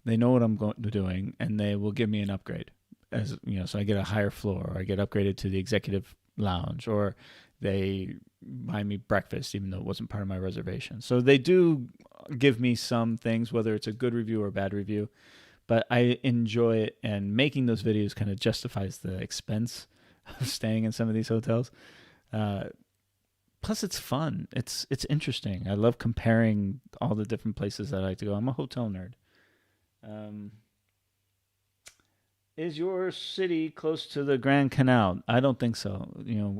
They know what I'm doing, and they will give me an upgrade. So I get a higher floor, or I get upgraded to the executive lounge, or they buy me breakfast, even though it wasn't part of my reservation. So they do give me some things, whether it's a good review or a bad review. But I enjoy it, and making those videos kind of justifies the expense of staying in some of these hotels. Plus, it's fun. It's interesting. I love comparing all the different places that I like to go. I'm a hotel nerd. Is your city close to the Grand Canal? I don't think so.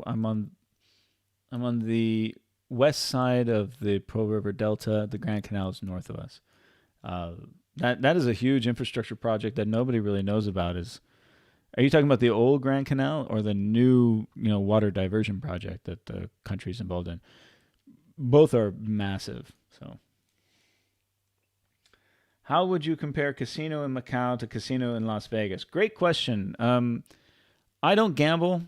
I'm on the west side of the Pearl River Delta. The Grand Canal is north of us. That is a huge infrastructure project that nobody really knows about. Are you talking about the old Grand Canal or the new water diversion project that the country's involved in? Both are massive. So, how would you compare casino in Macau to casino in Las Vegas? Great question. I don't gamble.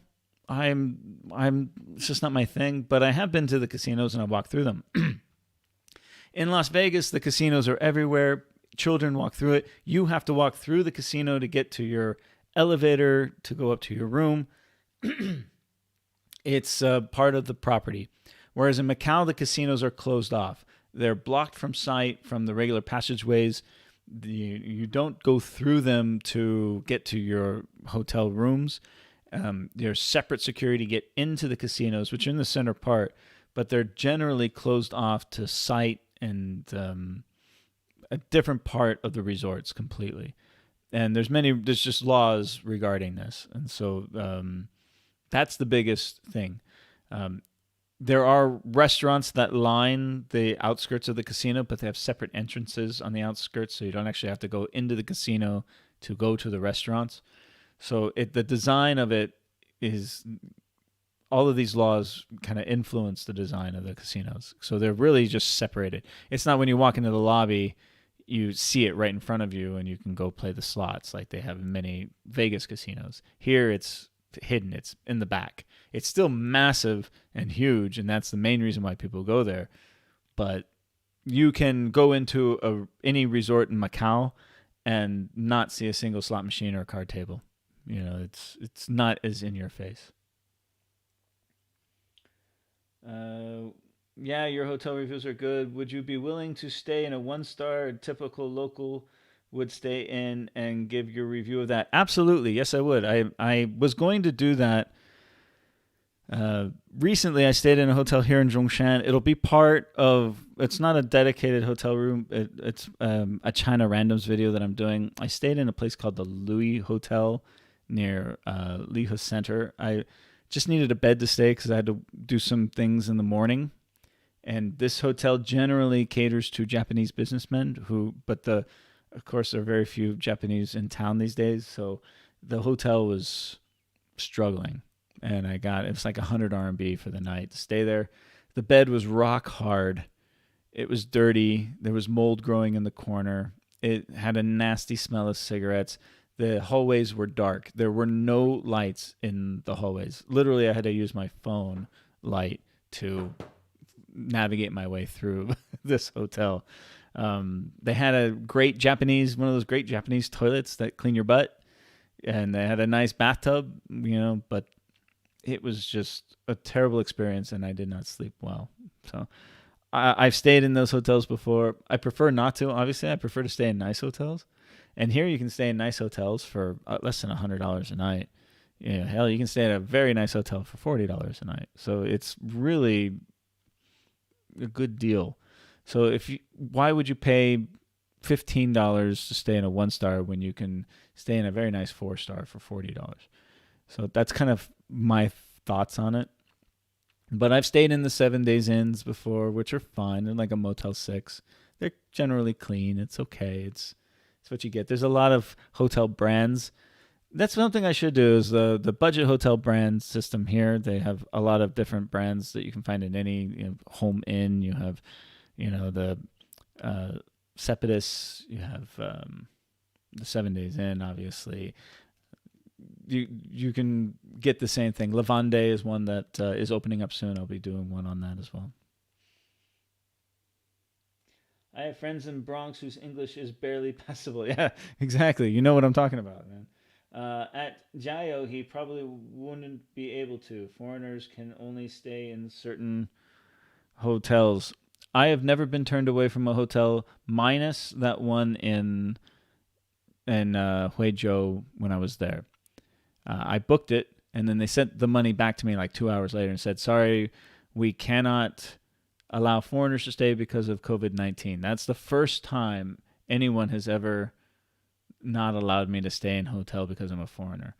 It's just not my thing. But I have been to the casinos and I walked through them. In Las Vegas, the casinos are everywhere. Children walk through it. You have to walk through the casino to get to your elevator to go up to your room. It's part of the property. Whereas in Macau, the casinos are closed off. They're blocked from sight from the regular passageways. You don't go through them to get to your hotel rooms. There's separate security to get into the casinos, which are in the center part, but they're generally closed off to sight and a different part of the resorts completely. And there's just laws regarding this. And so that's the biggest thing. There are restaurants that line the outskirts of the casino, but they have separate entrances on the outskirts, so you don't actually have to go into the casino to go to the restaurants. So the design of it is, all of these laws kind of influence the design of the casinos. So they're really just separated. It's not when you walk into the lobby, you see it right in front of you and you can go play the slots like they have in many Vegas casinos. Here it's hidden. It's in the back. It's still massive and huge, and that's the main reason why people go there. But you can go into any resort in Macau and not see a single slot machine or a card table. It's not as in your face. Uh, yeah, your hotel reviews are good. Would you be willing to stay in a one-star, a typical local would stay in, and give your review of that? Absolutely, yes, I would. I was going to do that. Recently, I stayed in a hotel here in Zhongshan. It'll be part of. It's not a dedicated hotel room. It's a China randoms video that I'm doing. I stayed in a place called the Louis Hotel near Lihe Center. I just needed a bed to stay because I had to do some things in the morning. And this hotel generally caters to Japanese businessmen of course, there are very few Japanese in town these days. So the hotel was struggling, and it was like 100 RMB for the night to stay there. The bed was rock hard. It was dirty. There was mold growing in the corner. It had a nasty smell of cigarettes. The hallways were dark. There were no lights in the hallways. Literally, I had to use my phone light to navigate my way through this hotel. They had one of those great Japanese toilets that clean your butt, and they had a nice bathtub, but it was just a terrible experience, and I did not sleep well. So I've stayed in those hotels before. I prefer not to. Obviously, I prefer to stay in nice hotels. And here you can stay in nice hotels for less than $100 a night. Hell, you can stay at a very nice hotel for $40 a night. So it's really a good deal. So why would you pay $15 to stay in a 1-star when you can stay in a very nice 4-star for $40? So that's kind of my thoughts on it. But I've stayed in the 7 days inns before, which are fine. They're like a Motel 6. They're generally clean. It's okay. It's what you get. There's a lot of hotel brands. That's something I should do is the budget hotel brand system here. They have a lot of different brands that you can find in any home inn. You have, the Cepidus. You have the 7 days inn, obviously. You can get the same thing. Lavande is one that is opening up soon. I'll be doing one on that as well. I have friends in Bronx whose English is barely passable. Yeah, exactly. You know what I'm talking about, man. At Jayo, he probably wouldn't be able to. Foreigners can only stay in certain hotels. I have never been turned away from a hotel, minus that one in Huizhou when I was there. I booked it, and then they sent the money back to me like 2 hours later and said, sorry, we cannot allow foreigners to stay because of COVID-19. That's the first time anyone has ever not allowed me to stay in a hotel because I'm a foreigner.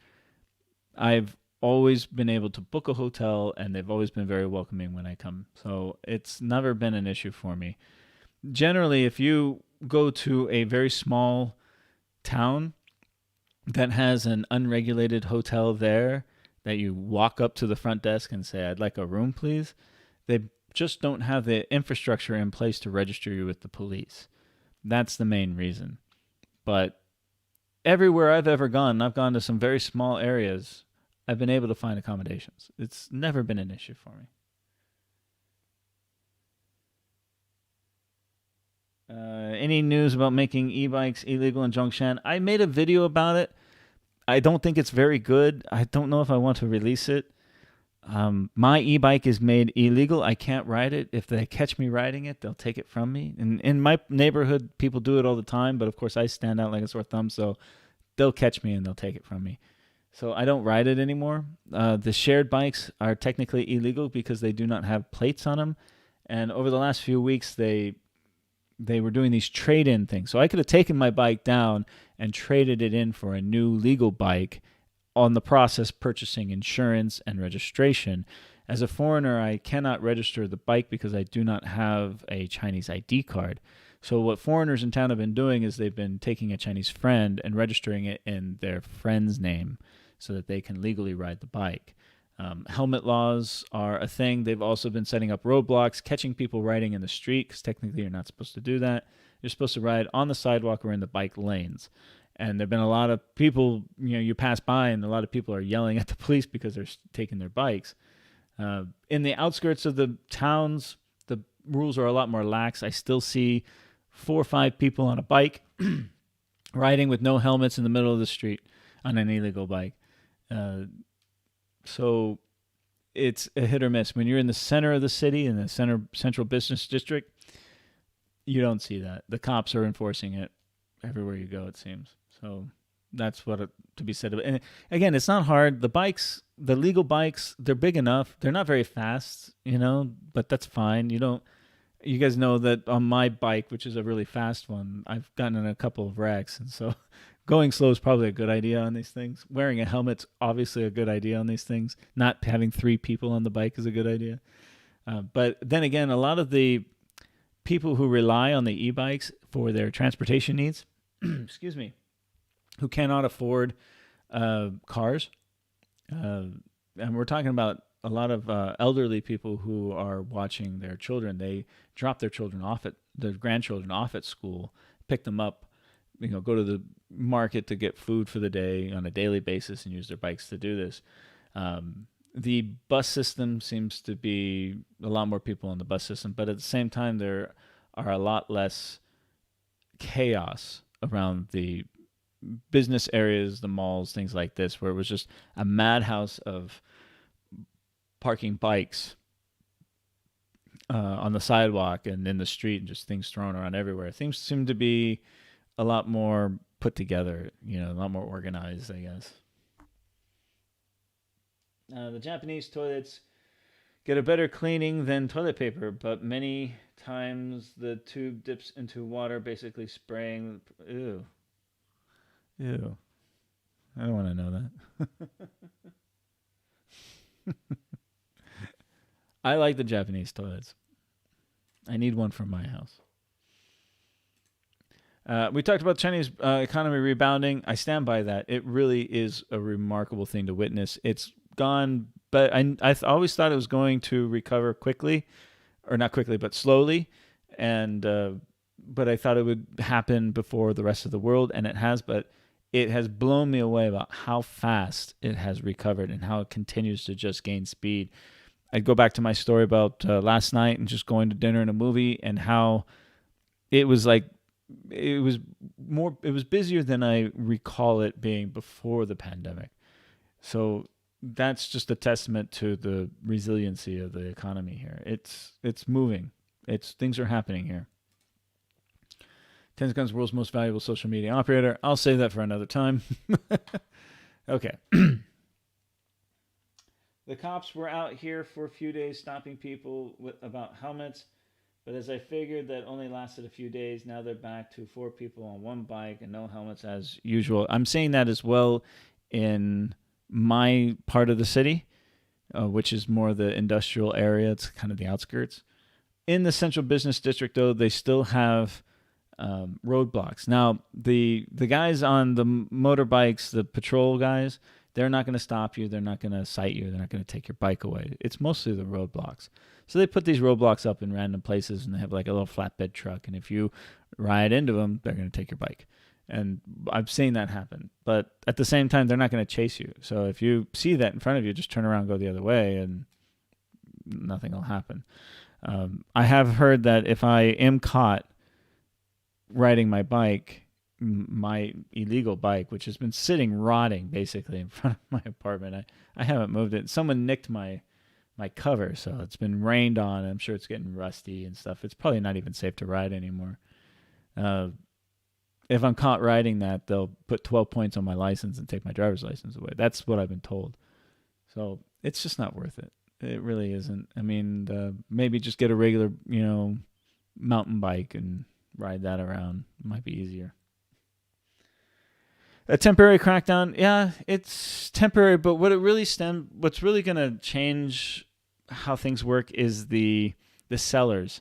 I've always been able to book a hotel, and they've always been very welcoming when I come. So it's never been an issue for me. Generally, if you go to a very small town that has an unregulated hotel there, that you walk up to the front desk and say, I'd like a room, please, they just don't have the infrastructure in place to register you with the police. That's the main reason. But everywhere I've ever gone, I've gone to some very small areas, I've been able to find accommodations. It's never been an issue for me. Any news about making e-bikes illegal in Zhongshan? I made a video about it. I don't think it's very good. I don't know if I want to release it. My e-bike is made illegal. I can't ride it. If they catch me riding it, they'll take it from me. And in my neighborhood, people do it all the time. But of course, I stand out like a sore thumb. So they'll catch me and they'll take it from me. So I don't ride it anymore. The shared bikes are technically illegal because they do not have plates on them. And over the last few weeks, they were doing these trade-in things. So I could have taken my bike down and traded it in for a new legal bike, on the process purchasing insurance and registration. As a foreigner, I cannot register the bike because I do not have a Chinese ID card. So what foreigners in town have been doing is they've been taking a Chinese friend and registering it in their friend's name so that they can legally ride the bike. Helmet laws are a thing. They've also been setting up roadblocks, catching people riding in the street, because technically you're not supposed to do that. You're supposed to ride on the sidewalk or in the bike lanes. And there have been a lot of people, you pass by and a lot of people are yelling at the police because they're taking their bikes. In the outskirts of the towns, rules are a lot more lax. I still see 4 or 5 people on a bike riding with no helmets in the middle of the street on an illegal bike. Uh, so it's a hit or miss. When you're in the center of the city, in the central business district, you don't see that. The cops are enforcing it everywhere you go, it seems. So that's what to be said. And again, it's not hard. The bikes, the legal bikes, they're big enough. They're not very fast, but that's fine. You guys know that on my bike, which is a really fast one, I've gotten in a couple of wrecks. And so going slow is probably a good idea on these things. Wearing a helmet's obviously a good idea on these things. Not having 3 people on the bike is a good idea. But then again, a lot of the people who rely on the e-bikes for their transportation needs, excuse me, who cannot afford cars, and we're talking about a lot of elderly people who are watching their children. They drop their grandchildren off at school, pick them up, go to the market to get food for the day on a daily basis and use their bikes to do this. The bus system seems to be a lot more people on the bus system, but at the same time, there are a lot less chaos around the business areas, the malls, things like this, where it was just a madhouse of parking bikes on the sidewalk and in the street and just things thrown around everywhere. Things seem to be a lot more put together, a lot more organized, I guess. The Japanese toilets get a better cleaning than toilet paper, but many times the tube dips into water, basically spraying. Ew. Ew. I don't want to know that. I like the Japanese toilets. I need one for my house. We talked about Chinese economy rebounding. I stand by that. It really is a remarkable thing to witness. It's gone, but I always thought it was going to recover quickly, or not quickly, but slowly. And but I thought it would happen before the rest of the world, and it has. But it has blown me away about how fast it has recovered and how it continues to just gain speed. I'd go back to my story about last night and just going to dinner and a movie, and how it was busier than I recall it being before the pandemic. So that's just a testament to the resiliency of the economy here. It's moving. Things are happening here. Tensecon's world's most valuable social media operator. I'll save that for another time. Okay. The cops were out here for a few days stopping people about helmets, but as I figured that only lasted a few days, now they're back to 4 people on one bike and no helmets as usual. I'm seeing that as well in my part of the city, which is more the industrial area. It's kind of the outskirts. In the central business district, though, they still have roadblocks. Now, the guys on the motorbikes, the patrol guys, they're not going to stop you. They're not going to cite you. They're not going to take your bike away. It's mostly the roadblocks. So they put these roadblocks up in random places, and they have like a little flatbed truck. And if you ride into them, they're going to take your bike. And I've seen that happen. But at the same time, they're not going to chase you. So if you see that in front of you, just turn around and go the other way, and nothing will happen. I have heard that if I am caught riding my bike, my illegal bike, which has been sitting rotting basically in front of my apartment, I haven't moved it. Someone nicked my cover, so it's been rained on. I'm sure it's getting rusty and stuff. It's probably not even safe to ride anymore. If I'm caught riding that, they'll put 12 points on my license and take my driver's license away. That's what I've been told. So it's just not worth it. It really isn't. I mean, maybe just get a regular, mountain bike and ride that around. It might be easier. A temporary crackdown, yeah, it's temporary, but what's really going to change how things work is the sellers.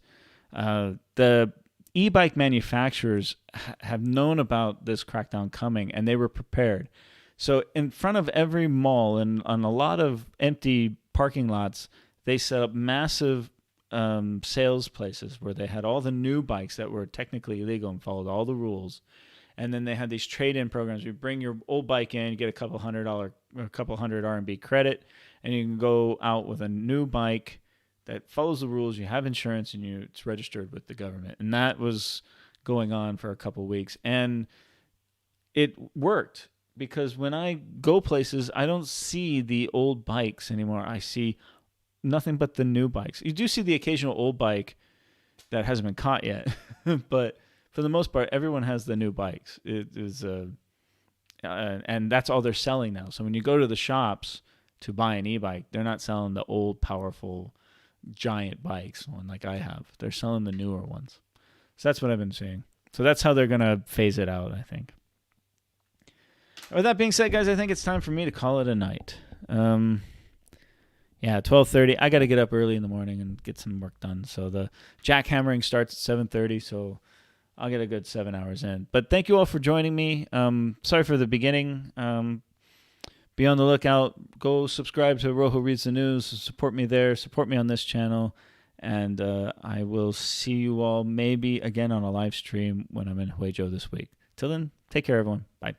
The e-bike manufacturers have known about this crackdown coming, and they were prepared. So in front of every mall and on a lot of empty parking lots, they set up massive sales places where they had all the new bikes that were technically illegal and followed all the rules. And then they had these trade-in programs. You bring your old bike in, you get a couple hundred RMB credit, and you can go out with a new bike that follows the rules. You have insurance, and it's registered with the government. And that was going on for a couple of weeks, and it worked because when I go places, I don't see the old bikes anymore. I see nothing but the new bikes. You do see the occasional old bike that hasn't been caught yet, but for the most part, everyone has the new bikes. It is and that's all they're selling now. So when you go to the shops to buy an e-bike, they're not selling the old, powerful, giant bikes, one like I have. They're selling the newer ones. So that's what I've been seeing. So that's how they're going to phase it out, I think. With that being said, guys, I think it's time for me to call it a night. Yeah, 12:30. I got to get up early in the morning and get some work done. So the jackhammering starts at 7:30, so I'll get a good 7 hours in. But thank you all for joining me. Sorry for the beginning. Be on the lookout. Go subscribe to Rojo Reads the News. Support me there. Support me on this channel. And I will see you all maybe again on a live stream when I'm in Huizhou this week. Till then, take care, everyone. Bye.